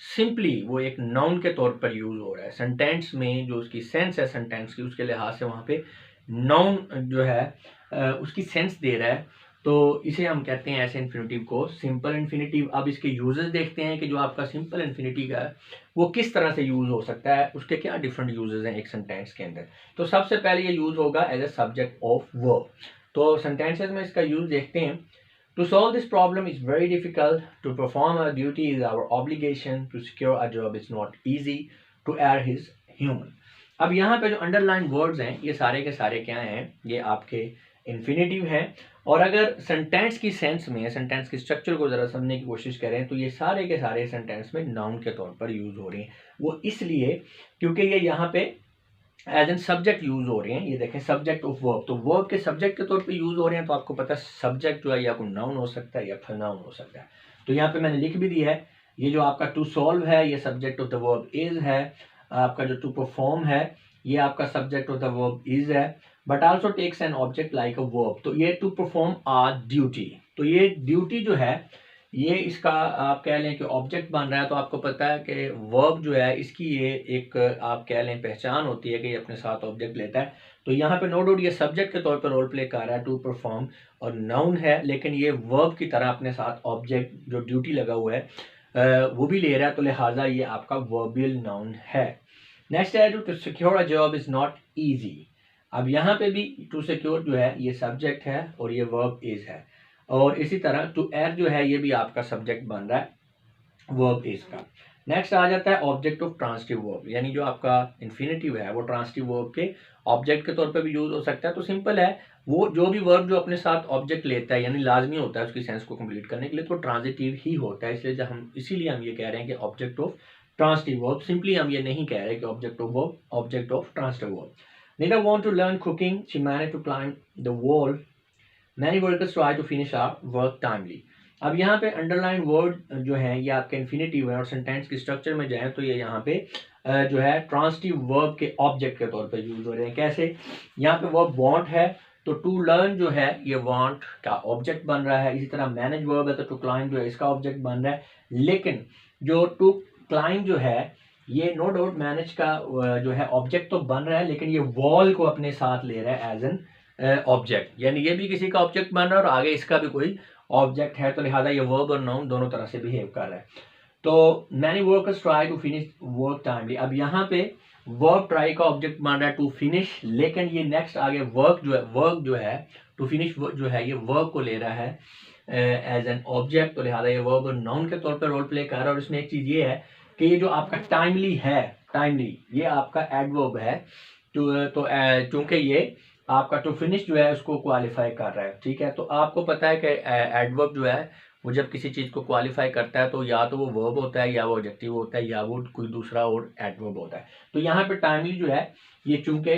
सिंपली वो एक नाउन के तौर पर यूज हो रहा है सेंटेंस में, जो उसकी सेंस है सेंटेंस की उसके लिहाज से वहाँ पे नाउन जो है उसकी सेंस दे रहा है, तो इसे हम कहते हैं ऐसे इन्फिनिटिव को सिंपल इन्फिनिटिव। अब इसके यूजेस देखते हैं कि जो आपका सिंपल इन्फिनिटिव है वो किस तरह से यूज हो सकता है, उसके क्या डिफरेंट यूजेस हैं एक सेंटेंस के अंदर। तो सबसे पहले ये यूज होगा as a subject of verb. तो सेंटेंसेस में इसका यूज देखते हैं। To solve this problem is very difficult, to perform our duty is our obligation, to secure a job is not easy, to err is human. अब यहाँ पे जो underline words हैं ये सारे के सारे क्या हैं, ये आपके इन्फिनेटिव हैं। और अगर सेंटेंस की सेंस में, सेंटेंस की स्ट्रक्चर को ज़रा समझने की कोशिश करें तो ये सारे के सारे सेंटेंस में नाउन के तौर पर यूज़ हो रहे हैं। वो इसलिए क्योंकि ये यहाँ पे एज एन सब्जेक्ट यूज हो रहे हैं। ये देखें सब्जेक्ट ऑफ वर्ब, तो वर्ब के सब्जेक्ट के तौर पे यूज हो रहे हैं। तो आपको पता है सब्जेक्ट जो है या कोई नाउन हो सकता है या प्रोनाउन हो सकता है। तो यहाँ पे मैंने लिख भी दिया है, ये जो आपका टू सॉल्व है ये subject of the verb is है। आपका जो टू परफॉर्म है ये आपका subject of the verb is है, but also takes an object like a verb. तो ये टू परफॉर्म आ ड्यूटी, तो ये ड्यूटी जो है ये इसका आप कह लें कि ऑब्जेक्ट बन रहा है। तो आपको पता है कि वर्ब जो है इसकी ये एक आप कह लें पहचान होती है कि ये अपने साथ ऑब्जेक्ट लेता है। तो यहाँ पे नो डाउट ये सब्जेक्ट के तौर पर रोल प्ले कर रहा है टू परफॉर्म, और नाउन है लेकिन ये वर्ब की तरह अपने साथ ऑब्जेक्ट जो ड्यूटी लगा हुआ है वो भी ले रहा है। तो लिहाजा ये आपका वर्बियल नाउन है। नेक्स्ट है to secure a job is not easy. अब यहाँ पे भी टू सिक्योर जो है ये सब्जेक्ट है और ये वर्ब इज है, और इसी तरह टू एर जो है ये भी आपका सब्जेक्ट बन रहा है वर्ब इज का। नेक्स्ट आ जाता है ऑब्जेक्ट ऑफ ट्रांसिटिव वर्ब, यानी जो आपका इन्फिनेटिव है वो ट्रांसिटिव वर्ब के ऑब्जेक्ट के तौर पे भी यूज हो सकता है। तो सिंपल है, वो जो भी वर्ब जो अपने साथ ऑब्जेक्ट लेता है यानी लाजमी होता है उसकी सेंस को कंप्लीट करने के लिए, तो ट्रांजिटिव ही होता है। इसीलिए हम ये कह रहे हैं कि object of transitive verb. Simply हम ये नहीं कह रहे कि object of verb, object of transitive verb. Nida want to learn cooking. She managed to climb the wall. Many workers try to finish our work timely. अब यहाँ पे underline word जो है ये आपके इन्फिनेटिव है, और सेंटेंस की स्ट्रक्चर में जाए तो ये यहाँ पे जो है ट्रांसिटिव वर्ब के ऑब्जेक्ट के तौर पे यूज हो रहे हैं। कैसे, यहाँ पे वर्ब वांट है तो टू लर्न जो है ये वांट का ऑब्जेक्ट बन रहा है। इसी तरह मैनेज वर्ब है तो टू क्लाइंब जो है इसका ऑब्जेक्ट बन रहा है। लेकिन जो टू क्लाइंब जो है ये नो डाउट मैनेज का जो है ऑब्जेक्ट तो बन रहा है, लेकिन ये वॉल को अपने साथ ले रहा है एज एन ऑब्जेक्ट, यानी ये भी किसी का ऑब्जेक्ट बन रहा है और आगे इसका भी कोई ऑब्जेक्ट है। तो लिहाजा ये वर्ब और नाउन दोनों तरह से बिहेव कर रहा है। तो many workers try to finish work timely. अब यहाँ पे वर्क ट्राई का ऑब्जेक्ट बन रहा है टू फिनिश, लेकिन ये नेक्स्ट आगे वर्क जो है टू फिनिश जो है ये वर्क को ले रहा है एज एन ऑब्जेक्ट। तो लिहाजा ये वर्ब और नाउन के तौर पर रोल प्ले कर रहा है। और इसमें एक चीज ये है कि ये जो आपका टाइमली है, टाइमली ये आपका एडवर्ब है। तो चूंकि ये आपका टू फिनिश जो है उसको क्वालिफाई कर रहा है, ठीक है। तो आपको पता है कि एडवर्ब जो है वो जब किसी चीज़ को क्वालिफाई करता है तो या तो वो वर्ब होता है या वो एडजेक्टिव होता है या वो कोई दूसरा और एडवर्ब होता है। तो यहाँ पे टाइमली जो है ये चूंकि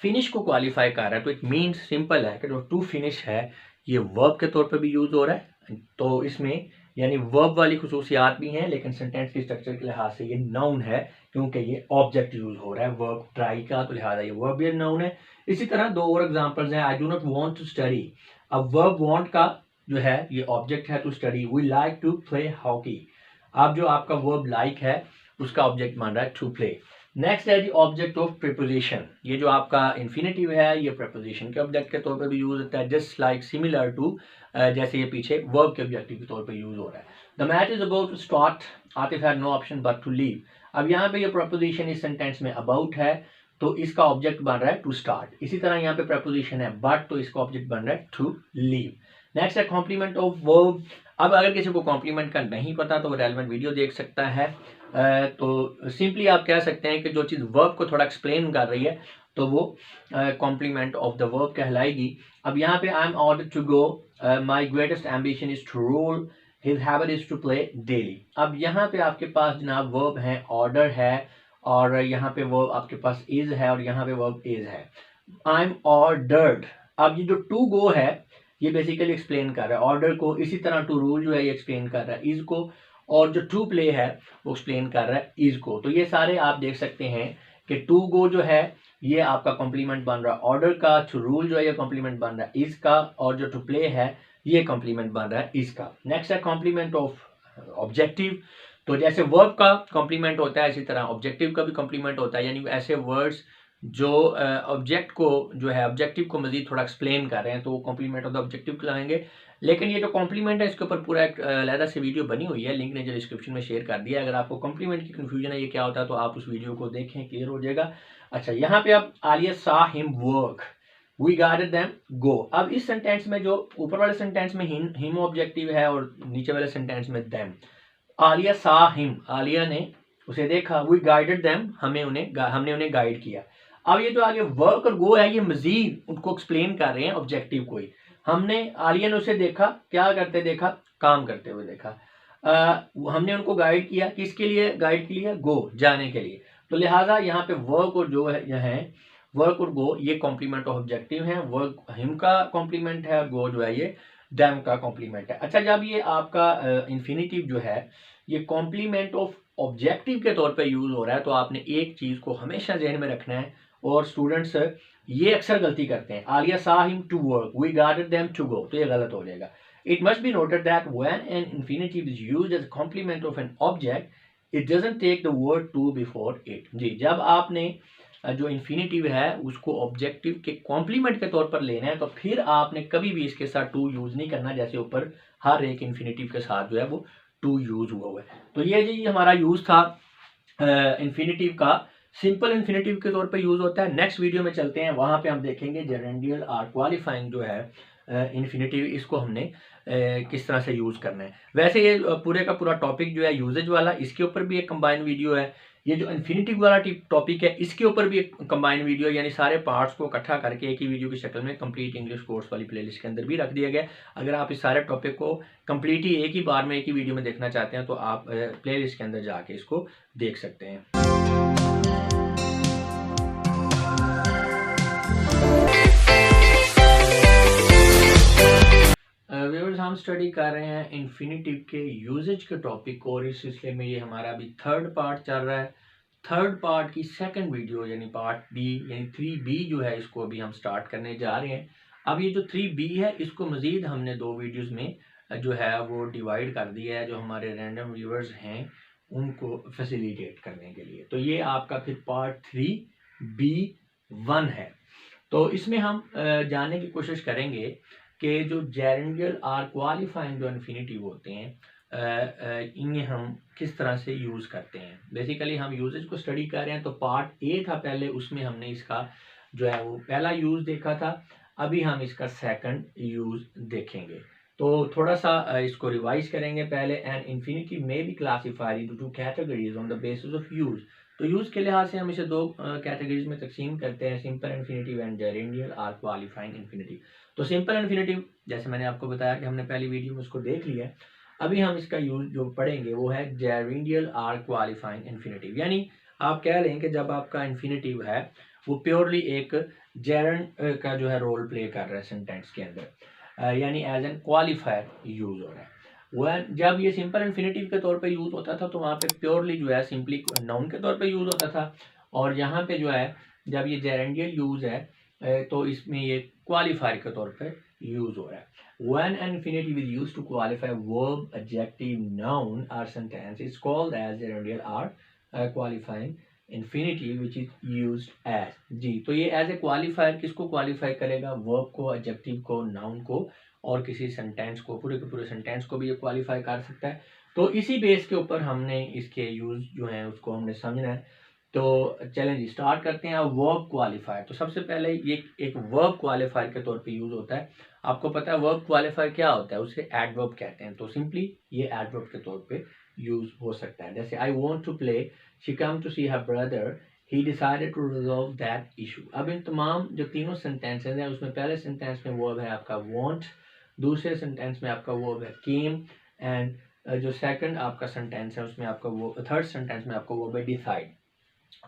फिनिश को क्वालिफाई कर रहा है तो इट मीन्स सिंपल है कि जो टू फिनिश है ये वर्ब के तौर पर भी यूज हो रहा है। तो इसमें यानी वर्ब वाली खुसूसियात भी हैं, लेकिन सेंटेंस की स्ट्रक्चर के लिहाज से ये नाउन है क्योंकि ये ऑब्जेक्ट यूज हो रहा है वर्ब ट्राई का, तो लिहाजा ये वर्बियल नाउन है। इसी तरह दो और एग्जांपल्स हैं। I do not want to study. अब वर्ब वांट का जो है ये ऑब्जेक्ट है to study. We like to play hockey. अब जो आपका वर्ब लाइक है उसका ऑब्जेक्ट मान रहा है टू प्ले। नेक्स्ट है जी ऑब्जेक्ट ऑफ प्रीपोजिशन। ये जो आपका इन्फिनेटिव है ये प्रीपोजिशन के ऑब्जेक्ट के तौर पर भी यूज होता है, जस्ट लाइक सिमिलर टू, जैसे ये पीछे वर्ब के ऑब्जेक्टिव के तौर पे यूज हो रहा है। The match is about to start, Atif had no option but to leave. अब यहाँ पे ये प्रीपोजिशन इस सेंटेंस में अबाउट है तो इसका ऑब्जेक्ट बन रहा है टू स्टार्ट। इसी तरह यहाँ पे प्रीपोजिशन है बट, तो इसका ऑब्जेक्ट बन रहा है टू लीव। नेक्स्ट है कॉम्प्लीमेंट ऑफ वर्ब। अब अगर किसी को कॉम्प्लीमेंट का नहीं पता तो वो रेलेवेंट वीडियो देख सकता है। तो सिंपली आप कह सकते हैं कि जो चीज़ वर्ब को थोड़ा एक्सप्लेन कर रही है तो वो कॉम्प्लीमेंट ऑफ द वर्ब कहलाएगी। अब यहाँ पे I am ordered to go, my greatest ambition is to rule, his habit is to play daily. अब यहाँ पे आपके पास जनाब वर्ब है, ऑर्डर है, और यहाँ पे वर्ब आपके पास इज है, और यहाँ पे वर्ब इज है। आई एम ऑर्डर्ड, अब ये जो टू गो है ये बेसिकली एक्सप्लेन कर रहा है ऑर्डर को। इसी तरह टू रूल जो है ये एक्सप्लेन कर रहा है इज को, और जो टू प्ले है वो एक्सप्लेन कर रहा है इज को। तो ये सारे आप देख सकते हैं कि टू गो जो है ये आपका कॉम्प्लीमेंट बन रहा है ऑर्डर का, टू रूल जो है ये कॉम्प्लीमेंट बन रहा है इज का, और जो टू प्ले है ये कॉम्प्लीमेंट बन रहा है इसका। नेक्स्ट है कॉम्प्लीमेंट ऑफ ऑब्जेक्टिव। तो जैसे वर्ब का कॉम्प्लीमेंट होता है इसी तरह ऑब्जेक्टिव का भी कॉम्प्लीमेंट होता है, यानी ऐसे वर्ड्स जो ऑब्जेक्ट को जो है ऑब्जेक्टिव को मजीद थोड़ा एक्सप्लेन कर रहे हैं तो वो कॉम्प्लीमेंट ऑफ द ऑब्जेक्टिव कहलाएंगे। लेकिन ये जो कॉम्प्लीमेंट है इसके ऊपर पूरा एक अलग से वीडियो बनी हुई है, लिंक ने जो डिस्क्रिप्शन में शेयर कर दिया है। अगर आपको कॉम्प्लीमेंट की कन्फ्यूजन है ये क्या होता है तो आप उस वीडियो को देखें, क्लियर हो जाएगा। अच्छा, यहाँ पे अब Aliya saw him work. We guided them go. अब इस सेंटेंस में जो ऊपर वाले सेंटेंस में हिम ऑब्जेक्टिव है और नीचे वाले सेंटेंस में them. Alia saw him, Alia ने उसे देखा। वी गाइडेड देम, हमने उन्हें गाइड किया। अब ये जो आगे वर्क और गो है ये मजीद उनको एक्सप्लेन कर रहे हैं ऑब्जेक्टिव को ही। हमने आलिया ने उसे देखा, क्या करते देखा, काम करते हुए देखा। हमने उनको गाइड किया, किसके लिए गाइड किया, गो, जाने के लिए। तो लिहाजा यहाँ पे वर्क और जो है यह है वर्क और गो ये कॉम्प्लीमेंट ऑफ ऑब्जेक्टिव है। वर्क हिम का कॉम्प्लीमेंट है और गो जो है ये डैम का कॉम्प्लीमेंट है। अच्छा, जब ये आपका इन्फिनेटिव जो है ये कॉम्प्लीमेंट ऑफ ऑब्जेक्टिव के तौर पे यूज हो रहा है तो आपने एक चीज को हमेशा जहन में रखना है, और स्टूडेंट्स ये अक्सर गलती करते हैं। Alia saw him to work, we guided them to go, तो ये गलत हो जाएगा। It must be noted that when an infinitive is used as a complement of an object, it doesn't take the word to before it। जी, जब आपने जो infinitive है उसको ऑब्जेक्टिव के कॉम्प्लीमेंट के तौर पर लेना है तो फिर आपने कभी भी इसके साथ टू यूज नहीं करना, जैसे ऊपर हर एक इन्फिनेटिव के साथ जो है वो टू यूज हुआ है। तो ये जी हमारा यूज था इन्फिनेटिव का। सिंपल इन्फिनेटिव के तौर पे यूज होता है। नेक्स्ट वीडियो में चलते हैं, वहां पे हम देखेंगे जेरेंडियल आर क्वालिफाइंग जो है इन्फिनेटिव, इसको हमने किस तरह से यूज करना है। वैसे ये पूरे का पूरा टॉपिक जो है यूजेज वाला, इसके ऊपर भी एक कंबाइंड वीडियो है। ये जो इन्फिनेटिव वाला टॉपिक है इसके ऊपर भी एक कंबाइंड वीडियो, यानी सारे पार्ट्स को इकट्ठा करके एक ही वीडियो की शक्ल में कंप्लीट इंग्लिश कोर्स वाली प्लेलिस्ट के अंदर भी रख दिया गया। अगर आप इस सारे टॉपिक को कंप्लीट ही एक ही बार में एक ही वीडियो में देखना चाहते हैं तो आप प्लेलिस्ट के अंदर जाके इसको देख सकते हैं। व्यूअर्स, हम स्टडी कर रहे हैं इन्फिनेटिव के यूजेज के टॉपिक को, और इस सिलसिले में ये हमारा अभी थर्ड पार्ट चल रहा है। थर्ड पार्ट की सेकंड वीडियो यानी पार्ट बी यानी 3B जो है इसको अभी हम स्टार्ट करने जा रहे हैं। अब ये जो 3B है इसको मजीद हमने 2 वीडियोस में जो है वो डिवाइड कर दिया है, जो हमारे रैंडम व्यूअर्स हैं उनको फैसिलिटेट करने के लिए। तो ये आपका फिर पार्ट 3B1 है। तो इसमें हम जानने की कोशिश करेंगे कि जो जेरेंडियल आर क्वालिफाइंग जो इन्फिनेटिव होते हैं इन्हें हम किस तरह से यूज़ करते हैं। बेसिकली हम यूजेज को स्टडी कर रहे हैं। तो पार्ट ए था पहले, उसमें हमने इसका जो है वो पहला यूज़ देखा था। अभी हम इसका सेकंड यूज़ देखेंगे। तो थोड़ा सा इसको रिवाइज करेंगे पहले। And infinitive may B classified into 2 categories on the basis of use. तो यूज के लिहाज से हम इसे 2 कैटेगरीज में तकसीम करते हैं, simple infinitive and gerundial or qualifying infinitive. तो सिंपल इन्फिनेटिव जैसे मैंने आपको बताया कि हमने पहली वीडियो में उसको देख लिया है। अभी हम इसका यूज जो पढ़ेंगे वो है जेरेंडियल आर क्वालिफाइंग इन्फिनेटिव। यानी आप कह लें कि जब आपका इन्फिनेटिव है वो प्योरली एक जेरेंड का जो है रोल प्ले कर रहा है सेंटेंस के अंदर, यानी एज एन क्वालिफायर यूज हो रहा है। वह जब ये सिंपल इन्फिनेटिव के तौर पे यूज होता था तो वहाँ पे प्योरली जो है सिंपली नाउन के तौर पे यूज होता था, और यहाँ पे जो है जब ये जेरेंडियल यूज है तो इसमें ये क्वालिफायर के तौर पे यूज हो रहा है। When an infinitive is used to qualify verb, adjective, noun or sentence, it's called as gerundial or qualifying infinitive which is used as। जी, तो ये एज ए क्वालिफायर किसको क्वालिफाई करेगा, वर्ब को, एडजेक्टिव को, नाउन को और किसी सेंटेंस को, पूरे के पूरे सेंटेंस को भी ये क्वालिफाई कर सकता है। तो इसी बेस के ऊपर हमने इसके यूज जो हैं उसको हमने समझना है। तो चलें जी स्टार्ट करते हैं। वर्ब क्वालिफायर, तो सबसे पहले ये एक वर्ब क्वालिफायर के तौर पे यूज होता है। आपको पता है वर्ब क्वालिफायर क्या होता है, उसे एडवर्ब कहते हैं। तो सिंपली ये एडवर्ब के तौर पे यूज हो सकता है। जैसे I want to play, she come to see her brother, he decided to resolve that issue. अब इन तमाम जो तीनों सेंटेंसेस हैं उसमें पहले सेंटेंस में वर्ब है आपका वांट, दूसरे सेंटेंस में आपका वर्ब है केम, एंड जो सेकंड आपका सेंटेंस है उसमें आपका वो थर्ड सेंटेंस में आपका वर्ब है डिसाइड।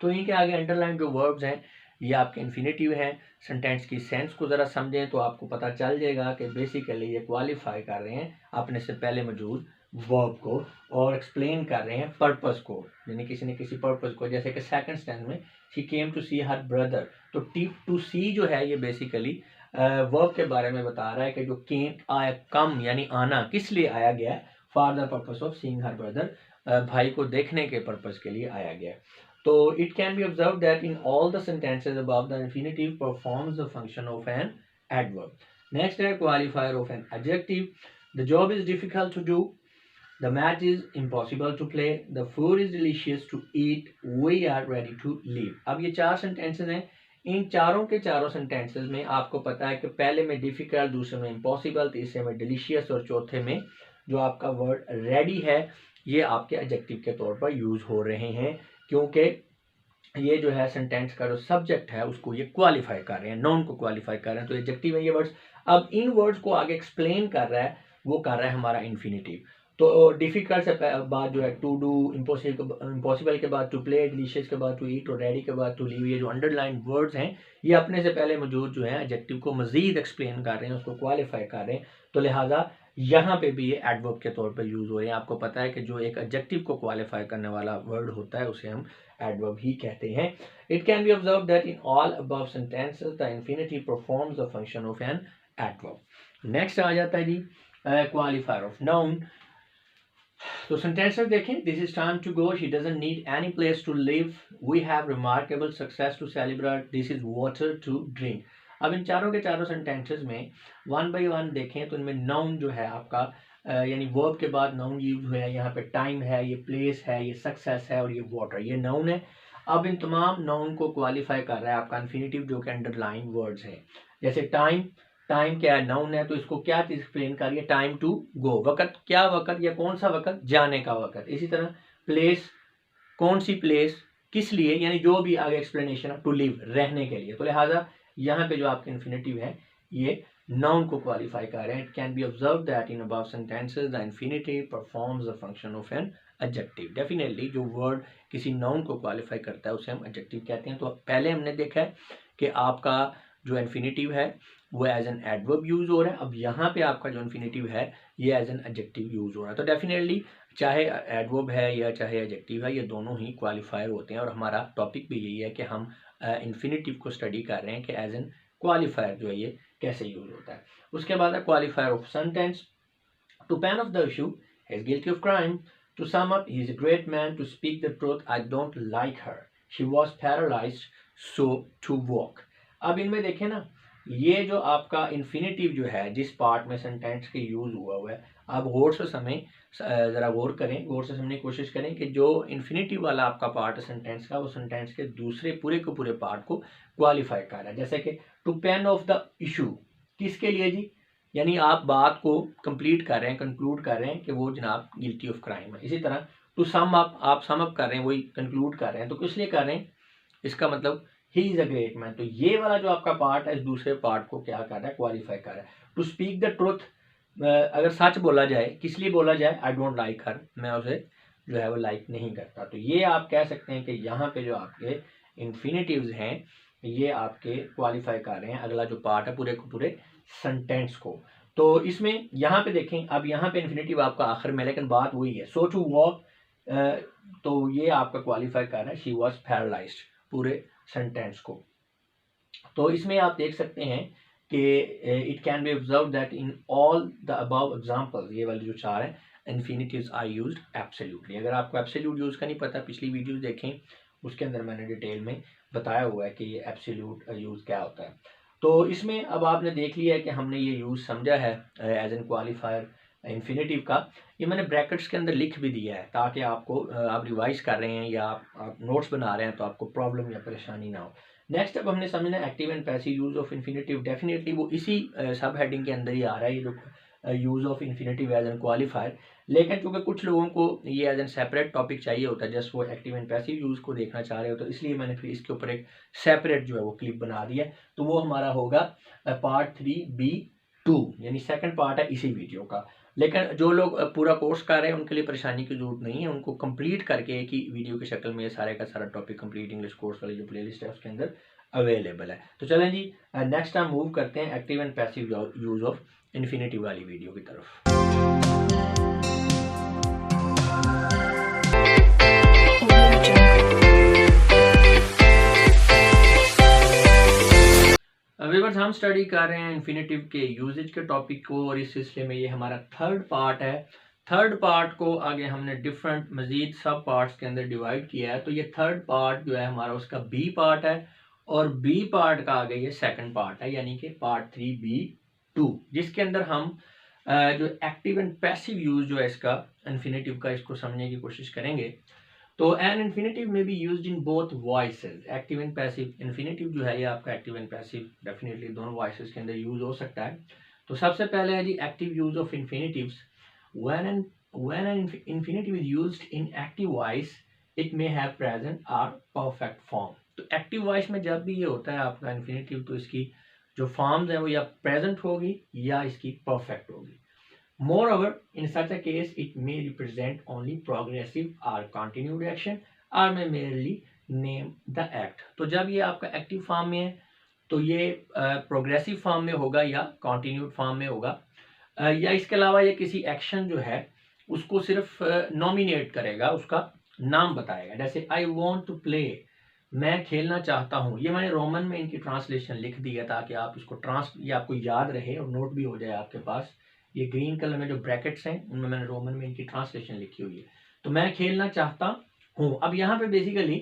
तो इनके आगे अंडरलाइन जो वर्ब्स हैं ये आपके इन्फिनेटिव हैं। सेंटेंस की सेंस को ज़रा समझें तो आपको पता चल जाएगा कि बेसिकली ये क्वालिफाई कर रहे हैं अपने से पहले मौजूद वर्ब को और एक्सप्लेन कर रहे हैं पर्पस को, यानी किसी न किसी पर्पस को। जैसे कि सेकंड स्टेंस में she came to see her brother, तो टू सी जो है ये बेसिकली वर्ब के बारे में बता रहा है कि जो केम आया, कम यानी आना, किस लिए आया गया है, for the purpose of seeing her brother, भाई को देखने के पर्पस के लिए आया गया है। So it can be observed that in all the sentences above, the infinitive performs the function of an adverb. Next है qualifier of an adjective. The job is difficult to do. The match is impossible to play. The food is delicious to eat. We are ready to leave. अब ये 4 sentences हैं, इन चारों के चारों sentences में आपको पता है कि पहले में डिफिकल्ट, दूसरे में इम्पॉसिबल, तीसरे में डिलीशियस और चौथे में जो आपका वर्ड रेडी है ये आपके एडजेक्टिव के तौर पर यूज हो रहे हैं, क्योंकि ये जो है सेंटेंस का जो सब्जेक्ट है उसको ये क्वालिफाई कर रहे हैं, नाउन को क्वालिफाई कर रहे हैं, तो एडजेक्टिव है ये वर्ड्स। अब इन वर्ड्स को आगे एक्सप्लेन कर रहा है, वो कर रहा है हमारा इन्फिनेटिव। तो डिफिकल्ट से बाद जो है टू डू, इम्पॉसिबल के बाद टू प्ले, डिलीशियस के बाद टू ईट और रेडी के बाद टू लीव, ये जो अंडरलाइन वर्ड्स हैं ये अपने से पहले मौजूद जो है एडजेक्टिव को मजीद एक्सप्लेन कर रहे हैं, उसको क्वालिफाई कर रहे हैं। तो लिहाजा यहाँ पे भी ये एडवर्ब के तौर पर यूज हो रहे हैं। आपको पता है कि जो एक एडजेक्टिव को क्वालिफाई करने वाला वर्ड होता है उसे हम एडवर्ब ही कहते हैं। It can be observed that in all above sentences the infinitive performs the function of an adverb. Next आ जाता है जी qualifier of noun। तो sentences देखें, this is time to go, she doesn't need any place to live, we have remarkable success to celebrate, this is water to drink। अब इन चारों के चारों sentences में one by one देखें तो इनमें noun जो है आपका यानी वर्ब के बाद नाउन यूज हुआ है। यहाँ पे टाइम है, ये प्लेस है, ये सक्सेस है और ये वाटर, ये नाउन है। अब इन तमाम नाउन को क्वालिफाई कर रहा है आपका इन्फिनेटिव जो कि अंडरलाइन वर्ड्स हैं। जैसे टाइम, टाइम क्या है, नाउन है, तो इसको क्या चीज एक्सप्लेन कर रही है, टाइम टू गो, वक्त, क्या वक्त या कौन सा वक्त, जाने का वक्त। इसी तरह प्लेस, कौन सी प्लेस, किस लिए, यानी जो भी आगे एक्सप्लेनेशन है, टू लिव, रहने के लिए। तो लिहाजा यहाँ पे जो आपके इन्फिनेटिव है ये नाउन को क्वालिफाई कर रहे हैं। It can be observe that in above sentences the infinitive performs the function of an adjective. Definitely जो वर्ड किसी नाउन को क्वालिफाई करता है उसे हम एडजेक्टिव कहते हैं। तो पहले हमने देखा है कि आपका जो इन्फिनेटिव है वो एज एन एडवर्ब यूज हो रहा है। अब यहाँ पे आपका जो इन्फिनेटिव है ये एज एन एडजेक्टिव यूज हो रहा है। तो डेफिनेटली चाहे एडवर्ब है या चाहे एडजेक्टिव है, ये दोनों ही क्वालिफायर होते हैं। और हमारा टॉपिक भी यही है कि हम इन्फिनेटिव को स्टडी कर रहे हैं कि एज एन क्वालिफायर जो है ये कैसे यूज होता है। उसके बाद है qualifier of sentence. To pan of the issue, he is guilty of crime. To sum up, he is a great man. To speak the truth, I don't like her, she was paralysed so to walk. अब इनमें देखें ना, ये जो आपका infinitive जो है जिस पार्ट में सेंटेंस के यूज हुआ है, आप गौर से समय ज़रा गौर करें, गौर से समझने की कोशिश करें कि जो इन्फिनेटिव वाला आपका पार्ट है सेंटेंस का, वो सेंटेंस के दूसरे पूरे के पूरे पार्ट को क्वालिफाई कर रहा है। जैसे कि to pen of the issue, किसके लिए जी, यानी आप बात को कंप्लीट कर रहे हैं, कंक्लूड कर रहे हैं कि वो जनाब गिल्टी ऑफ क्राइम है। इसी तरह टू सम अप, आप सम अप कर रहे हैं, वही कंक्लूड कर रहे हैं, तो किस लिए कर रहे हैं, इसका मतलब ही इज अ ग्रेट मैन। तो ये वाला जो आपका पार्ट है इस दूसरे पार्ट को क्या कर रहा है, क्वालिफाई कर रहा है। टू स्पीक द ट्रुथ, अगर सच बोला जाए, किस लिए बोला जाए, आई डोंट लाइक हर, मैं उसे जो है वो लाइक नहीं करता। तो ये आप कह सकते हैं कि यहाँ पे जो आपके इन्फिनेटिव्स हैं ये आपके क्वालिफाई कर रहे हैं अगला जो पार्ट है पूरे को पूरे सेंटेंस को। तो इसमें यहाँ पे देखें, अब यहाँ पे इन्फिनेटिव आपका आखिर में, लेकिन बात वही है, सो टू वॉक, तो ये आपका क्वालिफाई कर रहा है शी वॉज पैरालाइज्ड पूरे सेंटेंस को। तो इसमें आप देख सकते हैं कि it can be observe that in all the above examples, ये वाले जो चार हैं, इन्फिनेटिव्स आर यूज्ड एब्सोल्युटली। अगर आपको एब्सोल्यूट यूज का नहीं पता, पिछली वीडियोस देखें, उसके अंदर मैंने डिटेल में बताया हुआ है कि ये एब्सोल्यूट यूज क्या होता है। तो इसमें अब आपने देख लिया है कि हमने ये यूज समझा है एज एन क्वालिफायर इन्फिनेटिव का। ये मैंने ब्रैकेट्स के अंदर लिख भी दिया है ताकि आपको आप रिवाइज कर रहे हैं या आप नोट्स बना रहे हैं तो आपको प्रॉब्लम या परेशानी ना हो। नेक्स्ट अब हमने समझना active and passive use of infinitive. Definitely वो इसी सब हेडिंग के अंदर ही आ रहा है ये जो use of infinitive as an qualifier. लेकिन क्योंकि कुछ लोगों को ये एज एन सेपरेट टॉपिक चाहिए होता है, जस्ट वो एक्टिव एंड पैसिव यूज को देखना चाह रहे हो, तो इसलिए मैंने फिर इसके ऊपर एक सेपरेट जो है वो क्लिप बना दिया है। तो वो हमारा होगा पार्ट 3B2, यानी सेकंड पार्ट है इसी वीडियो का। लेकिन जो लोग पूरा कोर्स कर रहे हैं उनके लिए परेशानी की जरूरत नहीं है, उनको कंप्लीट करके एक ही वीडियो की शक्ल में सारे का सारा टॉपिक कंप्लीट इंग्लिश कोर्स वाली जो प्लेलिस्ट है उसके अंदर अवेलेबल है। तो चलें जी, नेक्स्ट टाइम मूव करते हैं active and passive use of infinitive वाली वीडियो की तरफ। व्यूअर्स, हम स्टडी कर रहे हैं इन्फिनेटिव के यूजेज के टॉपिक को और इस सिलसिले में ये हमारा थर्ड पार्ट है। थर्ड पार्ट को आगे हमने डिफरेंट मजीद सब पार्ट्स के अंदर डिवाइड किया है। तो ये थर्ड पार्ट जो है हमारा उसका बी पार्ट है और बी पार्ट का आगे ये सेकंड पार्ट है, यानी कि पार्ट 3B2, जिसके अंदर हम जो एक्टिव एंड पैसिव यूज जो है इसका इन्फिनेटिव का, इसको समझने की कोशिश करेंगे। तो N infinitive may be used in both voices, active and passive. Infinitive जो है ये आपका एक्टिव एंड पैसिव डेफिनेटली दोनों वॉइसेस के अंदर यूज हो सकता है। तो सबसे पहले है जी active use of infinitives. When an infinitive is used in active voice it may have present or perfect form. तो एक्टिव वॉइस में जब भी ये होता है आपका इन्फिनेटिव, तो इसकी जो फॉर्म्स है वो या प्रेजेंट होगी या इसकी परफेक्ट होगी। Moreover, in such a case, it may represent only progressive or continued action or may merely name the act. तो जब ये आपका एक्टिव फॉर्म में है तो ये प्रोग्रेसिव फॉर्म में होगा या कॉन्टिन्यूड फॉर्म में होगा, या इसके अलावा ये किसी एक्शन जो है उसको सिर्फ नॉमिनेट करेगा, उसका नाम बताएगा। जैसे आई वॉन्ट टू प्ले, मैं खेलना चाहता हूँ। ये मैंने रोमन में इनकी ट्रांसलेशन लिख दी है ताकि आप इसको ये आपको याद रहे और नोट भी हो जाए आपके पास। ये ग्रीन कलर में जो ब्रैकेट्स हैं उनमें मैंने रोमन में इनकी ट्रांसलेशन लिखी हुई है। तो मैं खेलना चाहता हूँ। अब यहाँ पे बेसिकली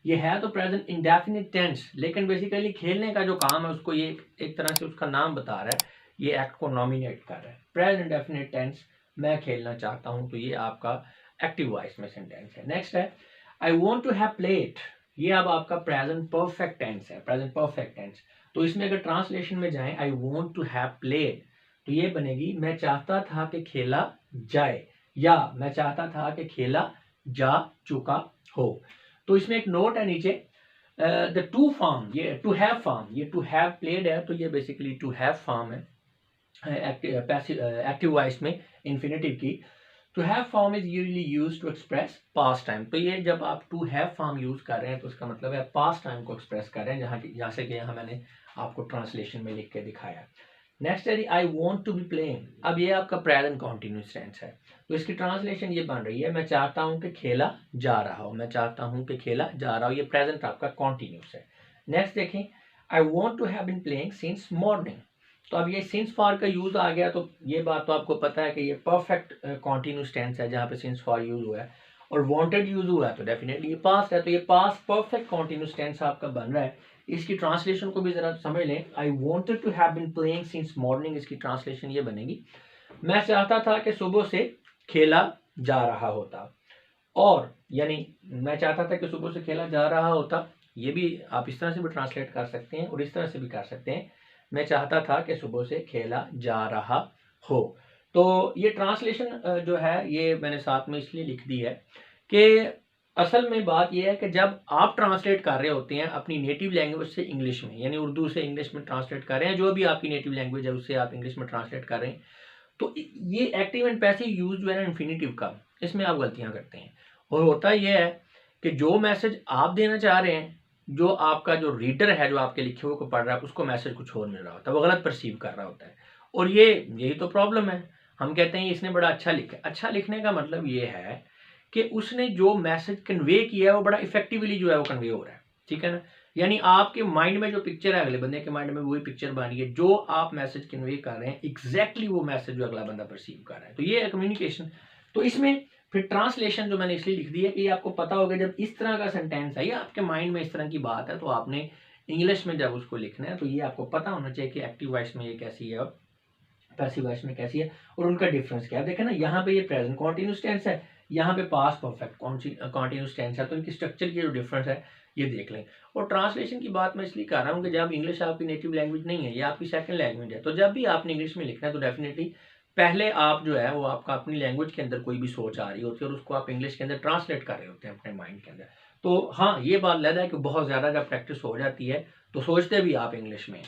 ये है तो प्रेजेंट इंडेफिनिट टेंस, लेकिन बेसिकली खेलने का जो काम है उसको ये एक तरह से उसका नाम बता रहा है, ये एक्ट को नॉमिनेट कर रहा है। प्रेजेंट इंडेफिनिट टेंस, मैं खेलना चाहता हूँ, तो ये आपका एक्टिव वॉइस में सेंटेंस है। नेक्स्ट है I want to have played, ये अब आपका प्रेजेंट परफेक्ट टेंस है, प्रेजेंट परफेक्ट टेंस। तो इसमें अगर ट्रांसलेशन में जाएं I want to have played तो ये बनेगी मैं चाहता था कि खेला जाए, या मैं चाहता था कि खेला जा चुका हो। तो इसमें एक नोट है नीचे, द टू फॉर्म, ये टू हैव फॉर्म, ये टू हैव प्लेड है तो ये बेसिकली टू हैव फॉर्म है एक्टिव वॉइस में इन्फिनेटिव की। To have form is usually used to express past time. तो ये जब आप टू हैव फॉर्म यूज कर रहे हैं तो उसका मतलब है पास्ट टाइम को एक्सप्रेस कर रहे हैं, जैसे कि यहाँ मैंने आपको ट्रांसलेशन में लिख के दिखाया। नेक्स्ट है I want to be playing, अब ये आपका प्रेजेंट कॉन्टिन्यूस टेंस है, तो इसकी ट्रांसलेशन ये बन रही है मैं चाहता हूँ कि खेला जा रहा हो, मैं चाहता हूँ कि खेला जा रहा हो, ये प्रेजेंट आपका कॉन्टिन्यूस है। नेक्स्ट देखें I want to have been playing since morning, तो अब ये सिंस फॉर का यूज आ गया, तो ये बात तो आपको पता है कि ये परफेक्ट कॉन्टिन्यूस टेंस है जहाँ पे सिंस फॉर यूज हुआ है, और वांटेड यूज हुआ है तो डेफिनेटली ये पास्ट है, तो ये पास्ट परफेक्ट कॉन्टिन्यूस टेंस आपका बन रहा है। इसकी ट्रांसलेशन को भी जरा समझ लें, I wanted to have been playing since morning, इसकी ट्रांसलेशन ये बनेगी मैं चाहता था कि सुबह से खेला जा रहा होता, और यानी मैं चाहता था कि सुबह से खेला जा रहा होता, ये भी आप इस तरह से भी ट्रांसलेट कर सकते हैं और इस तरह से भी कर सकते हैं, मैं चाहता था कि सुबह से खेला जा रहा हो। तो ये ट्रांसलेशन जो है ये मैंने साथ में इसलिए लिख दी है कि असल में बात यह है कि जब आप ट्रांसलेट कर रहे होते हैं अपनी नेटिव लैंग्वेज से इंग्लिश में, यानी उर्दू से इंग्लिश में ट्रांसलेट कर रहे हैं, जो भी आपकी नेटिव लैंग्वेज है उससे आप इंग्लिश में ट्रांसलेट कर रहे हैं, तो ये एक्टिव एंड पैसिव यूज जो है ना इन्फिनेटिव का, इसमें आप गलतियां करते हैं। और होता यह है कि जो मैसेज आप देना चाह रहे हैं, जो आपका जो रीडर है जो आपके लिखे हुए को पढ़ रहा है उसको मैसेज कुछ और मिल रहा होता है, वो गलत परसीव कर रहा होता है, और यही तो प्रॉब्लम है। हम कहते हैं इसने बड़ा अच्छा लिखा, अच्छा लिखने का मतलब ये है कि उसने जो मैसेज कन्वे किया है वो बड़ा इफेक्टिवली जो है वो कन्वे हो रहा है, ठीक है ना। यानी आपके माइंड में जो पिक्चर है अगले बंदे के माइंड में वही पिक्चर बन रही है, जो आप मैसेज कन्वे कर रहे हैं एग्जैक्टली वो मैसेज जो अगला बंदा परसीव कर रहा है, तो ये है कम्युनिकेशन। तो इसमें फिर ट्रांसलेशन जो मैंने इसलिए लिख दी है कि आपको पता होगा जब इस तरह का सेंटेंस है या आपके माइंड में इस तरह की बात है तो आपने इंग्लिश में जब उसको लिखना है तो ये आपको पता होना चाहिए कि एक्टिव वॉइस में ये कैसी है और पैसिव वॉइस में कैसी है, और उनका डिफरेंस क्या है। देखें ना, यहाँ पे ये प्रेजेंट कॉन्टिन्यूस टेंस है, यहाँ पे पास्ट परफेक्ट कॉन्टिन्यूस टेंस है, तो इनकी स्ट्रक्चर की जो डिफरेंस है ये देख लें। और ट्रांसलेशन की बात मैं इसलिए कर रहा हूँ कि जब इंग्लिश आपकी नेटिव लैंग्वेज नहीं है, ये आपकी सेकंड लैंग्वेज है, तो जब भी आपने इंग्लिश में लिखना है तो डेफिनेटली पहले आप जो है वो आपका अपनी लैंग्वेज के अंदर कोई भी सोच आ रही होती है और उसको आप इंग्लिश के अंदर ट्रांसलेट कर रहे होते हैं अपने माइंड के अंदर। तो हाँ, ये बात लग रहा है कि बहुत ज़्यादा जब प्रैक्टिस हो जाती है तो सोचते भी आप इंग्लिश में।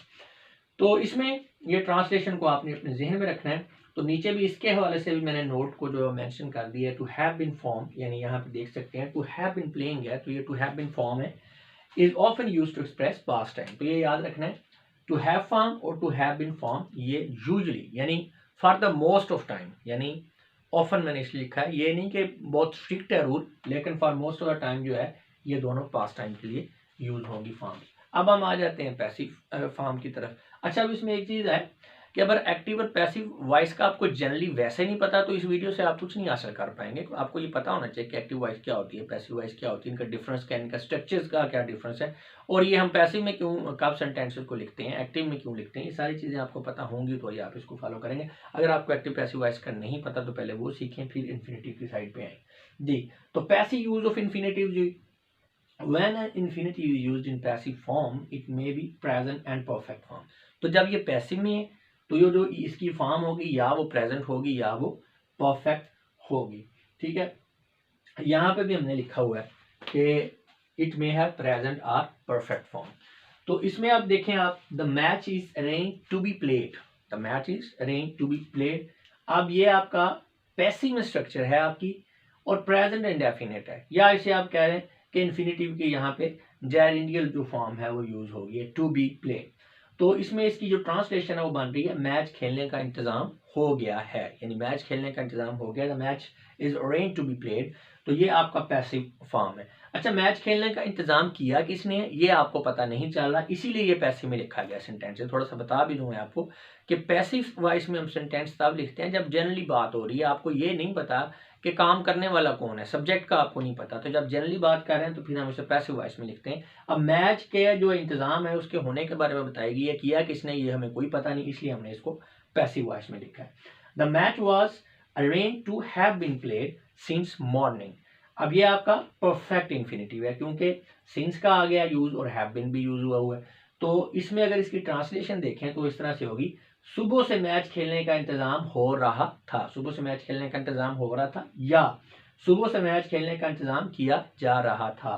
तो इसमें ये ट्रांसलेशन को आपने अपने जहन में रखना है। तो नीचे भी इसके हवाले से भी मैंने नोट को जो मेंशन कर दिया है, टू हैव बीन फॉर्म, यानी यहाँ पे देख सकते हैं टू हैव बीन प्लेइंग है, तो ये टू हैव बीन फॉर्म है, is often used to express past time. तो ये याद रखना है, टू हैव फॉर्म और टू हैव बीन फॉर्म ये यूजुअली यानी for the most of time, यानी ऑफन मैंने इसलिए लिखा है, ये नहीं कि बहुत स्ट्रिक्ट है रूल, लेकिन for most of the time जो है ये दोनों पास्ट टाइम के लिए यूज होंगी फॉर्म्स। अब हम आ जाते हैं पैसिव फॉर्म की तरफ। अच्छा, अब इसमें एक चीज़ है कि अगर एक्टिव और पैसिव वॉइस का आपको जनरली वैसे नहीं पता तो इस वीडियो से आप कुछ नहीं हासिल कर पाएंगे। आपको ये पता होना चाहिए कि एक्टिव वॉइस क्या होती है, पैसिव वॉइस क्या होती है, इनका डिफरेंस क्या है, इनका स्ट्रक्चर्स का क्या डिफरेंस है, और ये हम पैसिव में क्यों कब सेंटेंसेस को लिखते हैं, एक्टिव में क्यों लिखते हैं, ये सारी चीज़ें आपको पता होंगी तो ये आप इसको फॉलो करेंगे। अगर आपको एक्टिव पैसिव वॉइस का नहीं पता तो पहले वो सीखें, फिर इन्फिनेटिव की साइड पर आएँ। जी। तो पैसिव यूज ऑफ इन्फिनेटिव जी, when an infinitive is used in passive form it may be present and perfect form. तो जब ये पैसिव में है तो ये जो इसकी फॉर्म होगी या वो प्रेजेंट होगी या वो परफेक्ट होगी। ठीक है, यहाँ पे भी हमने लिखा हुआ है कि it may have present or perfect form. तो इसमें आप देखें, आप the match is arrange to be played, the match is arrange to be played. अब ये आपका पैसिव में स्ट्रक्चर है आपकी और प्रेजेंट इंडेफिनिट है, या इसे आप कह रहे हैं कि इन्फिनेटिव के यहाँ पे जेरेंडियल जो फॉर्म है वो यूज होगी टू बी प्लेड। तो इसमें इसकी जो ट्रांसलेशन है वो बन रही है मैच खेलने का इंतजाम हो गया है, यानी मैच खेलने का इंतजाम हो गया, the match is arrange to be played. तो ये आपका पैसिव फॉर्म है। अच्छा, मैच खेलने का इंतजाम किया किसने, ये आपको पता नहीं चल रहा, इसीलिए ये पैसिव में लिखा गया सेंटेंस है। थोड़ा सा बता भी दूं मैं आपको कि पैसिव वॉइस में हम सेंटेंस तब लिखते हैं जब जनरली बात हो रही है, आपको ये नहीं पता कि काम करने वाला कौन है, सब्जेक्ट का आपको नहीं पता, तो जब जनरली बात कर रहे हैं तो फिर हम इसे पैसिव वॉइस में लिखते हैं। अब मैच के जो इंतजाम है उसके होने के बारे में बताएगी, ये किया किसने ये हमें कोई पता नहीं, इसलिए हमने इसको पैसिव वॉइस में लिखा है। The match was arrange to have been played since morning. अब ये आपका परफेक्ट इन्फिनेटिव है क्योंकि सिंस का आ गया यूज और हैव बीन भी यूज हुआ है। तो इसमें अगर इसकी ट्रांसलेशन देखें तो इस तरह से होगी, सुबह से मैच खेलने का इंतजाम हो रहा था, सुबह से मैच खेलने का इंतजाम हो रहा था, या सुबह से मैच खेलने का इंतजाम किया जा रहा था।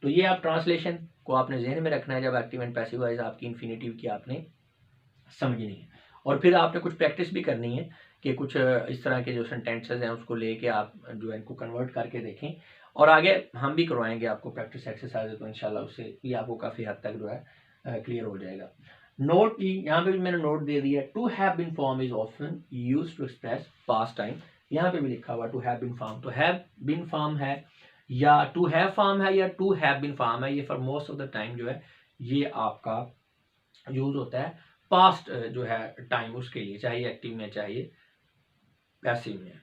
तो ये आप ट्रांसलेशन को आपने जहन में रखना है जब एक्टिव एंड पैसिव वॉइस आपकी इन्फिनेटिव की आपने समझनी है। और फिर आपने कुछ प्रैक्टिस भी करनी है कि कुछ इस तरह के जो सेंटेंसेस हैं उसको लेके आप जो है इनको कन्वर्ट करके देखें, और आगे हम भी करवाएंगे आपको प्रैक्टिस एक्सरसाइज, तो इंशाल्लाह उससे भी आपको काफ़ी हद तक जो है क्लियर हो जाएगा। नोट की यहाँ पे भी मैंने नोट दे दिया, to have been form is often used to express past time. यहाँ पे भी लिखा हुआ टू हैव बीन फॉर्म, तो हैव बीन फॉर्म है या टू हैव फॉर्म है या टू हैव बीन फॉर्म है, ये for most of the time जो है ये आपका यूज होता है पास्ट जो है टाइम उसके लिए, चाहे एक्टिव में चाहे पैसिव में।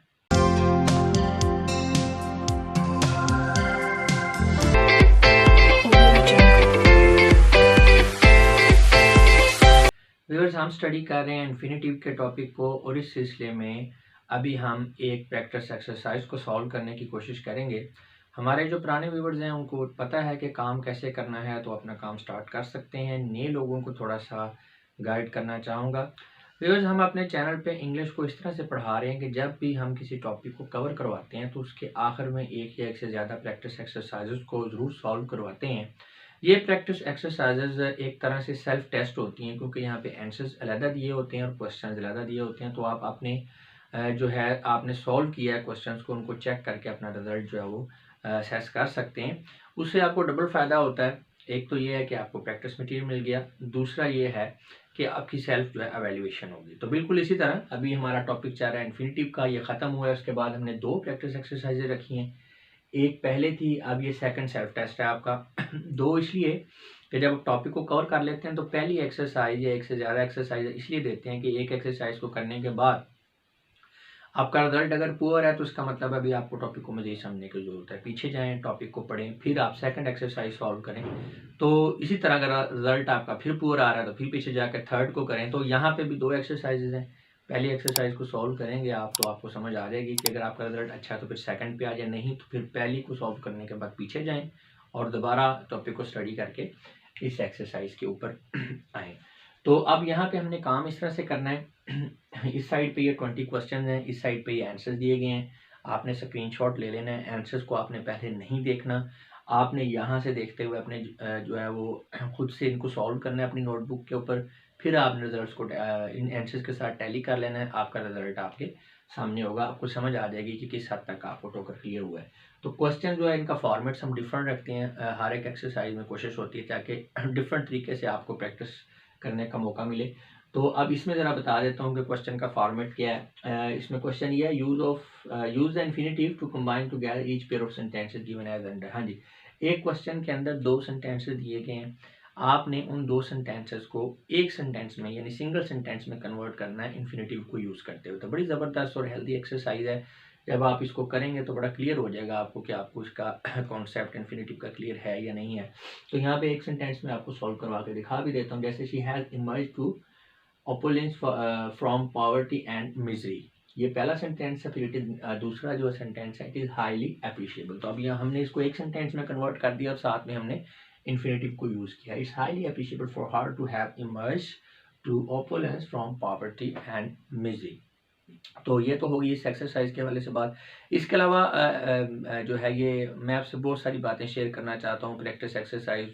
व्यूअर्स, हम स्टडी कर रहे हैं इन्फिनेटिव के टॉपिक को, और इस सिलसिले में अभी हम एक प्रैक्टिस एक्सरसाइज को सॉल्व करने की कोशिश करेंगे। हमारे जो पुराने व्यूअर्स हैं उनको पता है कि काम कैसे करना है, तो अपना काम स्टार्ट कर सकते हैं। नए लोगों को थोड़ा सा गाइड करना चाहूँगा। व्यूअर्स, हम अपने चैनल पे इंग्लिश को इस तरह से पढ़ा रहे हैं कि जब भी हम किसी टॉपिक को कवर करवाते हैं तो उसके आखिर में एक या एक से ज़्यादा प्रैक्टिस एक्सरसाइजेज को ज़रूर सॉल्व करवाते हैं। ये प्रैक्टिस एक्सरसाइजेज एक तरह से सेल्फ टेस्ट होती हैं क्योंकि यहाँ पे आंसर्स अलग दिए होते हैं और क्वेश्चन अलग दिए होते हैं, तो आप अपने जो है आपने सॉल्व किया है क्वेश्चंस को, उनको चेक करके अपना रिजल्ट जो है वो असेस कर सकते हैं। उससे आपको डबल फ़ायदा होता है, एक तो ये है कि आपको प्रैक्टिस मटेरियल मिल गया, दूसरा ये है कि आपकी सेल्फ जो है एवेल्युएशन होगी। तो बिल्कुल इसी तरह अभी हमारा टॉपिक चल रहा है इन्फिनेटिव का, ये ख़त्म हुआ है, उसके बाद हमने 2 प्रैक्टिस एक्सरसाइजेज रखी हैं, एक पहले थी, अब ये सेकंड सेल्फ टेस्ट है आपका। 2 इसलिए कि जब टॉपिक को कवर कर लेते हैं तो पहली एक्सरसाइज या एक से ज़्यादा एक्सरसाइज इसलिए देते हैं कि एक एक्सरसाइज को करने के बाद आपका रिजल्ट अगर पुअर है तो इसका मतलब अभी आपको टॉपिक को मज़ीद समझने की ज़रूरत है, पीछे जाएं, टॉपिक को पढ़ें, फिर आप सेकंड एक्सरसाइज सॉल्व करें। तो इसी तरह अगर रिजल्ट आपका फिर पुअर आ रहा है तो फिर पीछे जाकर थर्ड को करें। तो यहाँ पे भी 2 एक्सरसाइजेज हैं, पहली एक्सरसाइज को सॉल्व करेंगे आप तो आपको समझ आ जाएगी कि अगर आपका रिजल्ट अच्छा है तो फिर सेकंड पे आ जाए, नहीं तो फिर पहली को सॉल्व करने के बाद पीछे जाएं और दोबारा टॉपिक को स्टडी करके इस एक्सरसाइज के ऊपर आएँ। तो अब यहाँ पे हमने काम इस तरह से करना है, इस साइड पे ये 20 क्वेश्चन हैं, इस साइड पे ये आंसर्स दिए गए हैं, आपने स्क्रीनशॉट ले लेना है, आंसर्स को आपने पहले नहीं देखना, आपने यहाँ से देखते हुए अपने जो है वो खुद से इनको सॉल्व करना है अपनी नोटबुक के ऊपर, फिर आपने रिजल्ट्स को इन आंसर्स के साथ टैली कर लेना है, आपका रिजल्ट आपके सामने होगा, आपको समझ आ जाएगी कि किस हद तक आपको टोकर क्लियर हुआ है। तो क्वेश्चन जो है इनका फॉर्मेट्स हम डिफरेंट रखते हैं, हर एक एक्सरसाइज में कोशिश होती है ताकि डिफरेंट तरीके से आपको प्रैक्टिस करने का मौका मिले। तो अब इसमें ज़रा बता देता हूँ कि क्वेश्चन का फॉर्मेट क्या है। इसमें क्वेश्चन ये है, use the infinitive to combine together each pair of sentences given as under. हाँ जी, एक क्वेश्चन के अंदर 2 सेंटेंसेस दिए गए हैं, आपने उन 2 सेंटेंसेस को एक सेंटेंस में यानी सिंगल सेंटेंस में कन्वर्ट करना है इन्फिनेटिव को यूज़ करते हुए। तो बड़ी ज़बरदस्त और हेल्दी एक्सरसाइज है, जब आप इसको करेंगे तो बड़ा क्लियर हो जाएगा आपको कि आपको इसका कॉन्सेप्ट इन्फिनेटिव का क्लियर है या नहीं है। तो यहाँ पे एक सेंटेंस में आपको सॉल्व करवा के दिखा भी देता हूँ, जैसे she has emerge to opulence from poverty and misery। ये पहला सेंटेंस है, फिर इट इज दूसरा जो सेंटेंस है इट इज हाईली अप्रिशिएबल। तो अब यहाँ हमने इसको एक सेंटेंस में कन्वर्ट कर दिया और साथ में हमने इन्फिनेटिव को यूज किया। It's highly appreciable for her to have emerge to opulence from poverty and misery. तो ये तो होगी इस एक्सरसाइज के हवाले से बात। इसके अलावा जो है ये मैं आपसे बहुत सारी बातें शेयर करना चाहता हूँ प्रैक्टिस एक्सरसाइज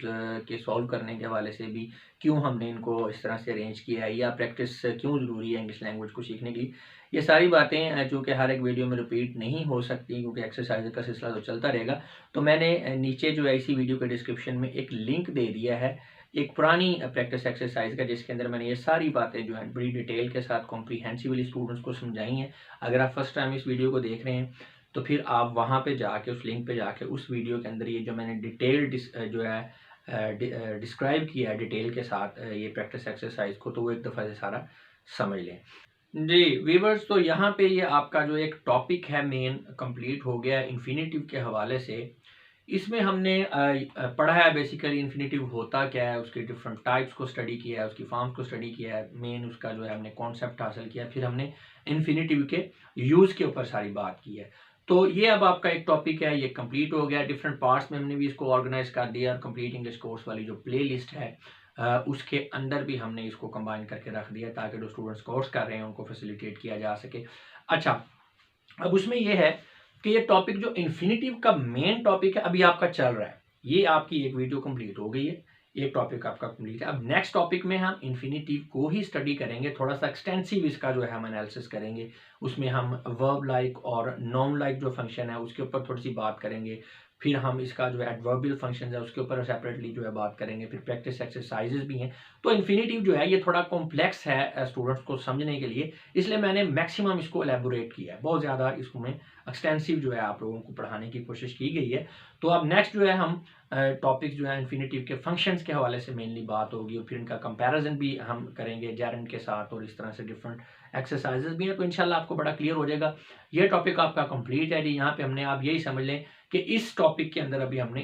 के सॉल्व करने के हवाले से भी, क्यों हमने इनको इस तरह से अरेंज किया है या प्रैक्टिस क्यों ज़रूरी है इंग्लिश लैंग्वेज को सीखने के लिए। ये सारी बातें जो कि हर एक वीडियो में रिपीट नहीं हो सकती क्योंकि एक्सरसाइज का सिलसिला तो चलता रहेगा। तो मैंने नीचे जो है इसी वीडियो के डिस्क्रिप्शन में एक लिंक दे दिया है एक पुरानी प्रैक्टिस एक्सरसाइज का, जिसके अंदर मैंने ये सारी बातें जो है बड़ी डिटेल के साथ कॉम्प्रीहेंसिवली स्टूडेंट्स को समझाई हैं। अगर आप फर्स्ट टाइम इस वीडियो को देख रहे हैं तो फिर आप वहाँ पे जाके उस लिंक पे जाके उस वीडियो के अंदर ये जो मैंने डिटेल जो है डिस्क्राइब किया है डिटेल के साथ ये प्रैक्टिस एक्सरसाइज को, तो वो एक दफ़ा से सारा समझ लें। जी वीवर्स, तो यहाँ पे ये आपका जो एक टॉपिक है मेन कंप्लीट हो गया इन्फिनेटिव के हवाले से। इसमें हमने पढ़ा है बेसिकली इन्फिनेटिव होता क्या है, उसके डिफरेंट टाइप्स को स्टडी किया है, उसकी फॉर्म्स को स्टडी किया है, मेन उसका जो है हमने कॉन्सेप्ट हासिल किया, फिर हमने इन्फिनेटिव के यूज़ के ऊपर सारी बात की है। तो ये अब आपका एक टॉपिक है, ये कंप्लीट हो गया। डिफरेंट पार्ट्स में हमने भी इसको ऑर्गेनाइज कर दिया और कंप्लीट इंग्लिश कोर्स वाली जो प्ले लिस्ट है उसके अंदर भी हमने इसको कंबाइन करके रख दिया ताकि जो स्टूडेंट्स कोर्स कर रहे हैं उनको फैसिलिटेट किया जा सके। अच्छा, अब उसमें यह है कि ये टॉपिक जो इन्फिनेटिव का मेन टॉपिक है अभी आपका चल रहा है, ये आपकी एक वीडियो कंप्लीट हो गई है, एक टॉपिक आपका कंप्लीट है। अब नेक्स्ट टॉपिक में हम इन्फिनेटिव को ही स्टडी करेंगे, थोड़ा सा एक्सटेंसिव इसका जो है हम एनालिसिस करेंगे। उसमें हम वर्ब लाइक और नॉन लाइक जो फंक्शन है उसके ऊपर थोड़ी सी बात करेंगे, फिर हम इसका जो एडवर्बियल फंक्शन है उसके ऊपर सेपरेटली जो है बात करेंगे, फिर प्रैक्टिस एक्सरसाइजेस भी हैं। तो इन्फिनेटिव जो है ये थोड़ा कॉम्प्लेक्स है स्टूडेंट्स को समझने के लिए, इसलिए मैंने मैक्सिमम इसको एलेबोरेट किया है, बहुत ज़्यादा इसमें एक्सटेंसिव जो है आप लोगों को पढ़ाने की कोशिश की गई है। तो अब नेक्स्ट जो है हम टॉपिक जो है इन्फिनेटिव के फंक्शंस के हवाले से मेनली बात होगी और फिर इनका कंपैरिजन भी हम करेंगे जेरेंड के साथ, और इस तरह से डिफरेंट एक्सरसाइजेस भी हैं। तो इंशाल्लाह आपको बड़ा क्लियर हो जाएगा। ये टॉपिक आपका कंप्लीट है जी। यहाँ पे हमने आप यही समझ लें कि इस टॉपिक के अंदर अभी हमने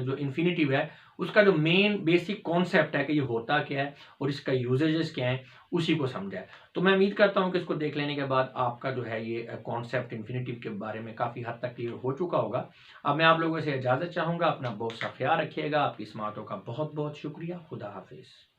जो इन्फिनेटिव है उसका जो मेन बेसिक कॉन्सेप्ट है कि ये होता क्या है और इसका यूजेजेस क्या है उसी को समझा है। तो मैं उम्मीद करता हूँ कि इसको देख लेने के बाद आपका जो है ये कॉन्सेप्ट इन्फिनेटिव के बारे में काफ़ी हद तक क्लियर हो चुका होगा। अब मैं आप लोगों से इजाज़त चाहूँगा, अपना बहुत सा ख्याल रखिएगा, आपकी समातों का बहुत बहुत शुक्रिया। खुदा हाफिज़।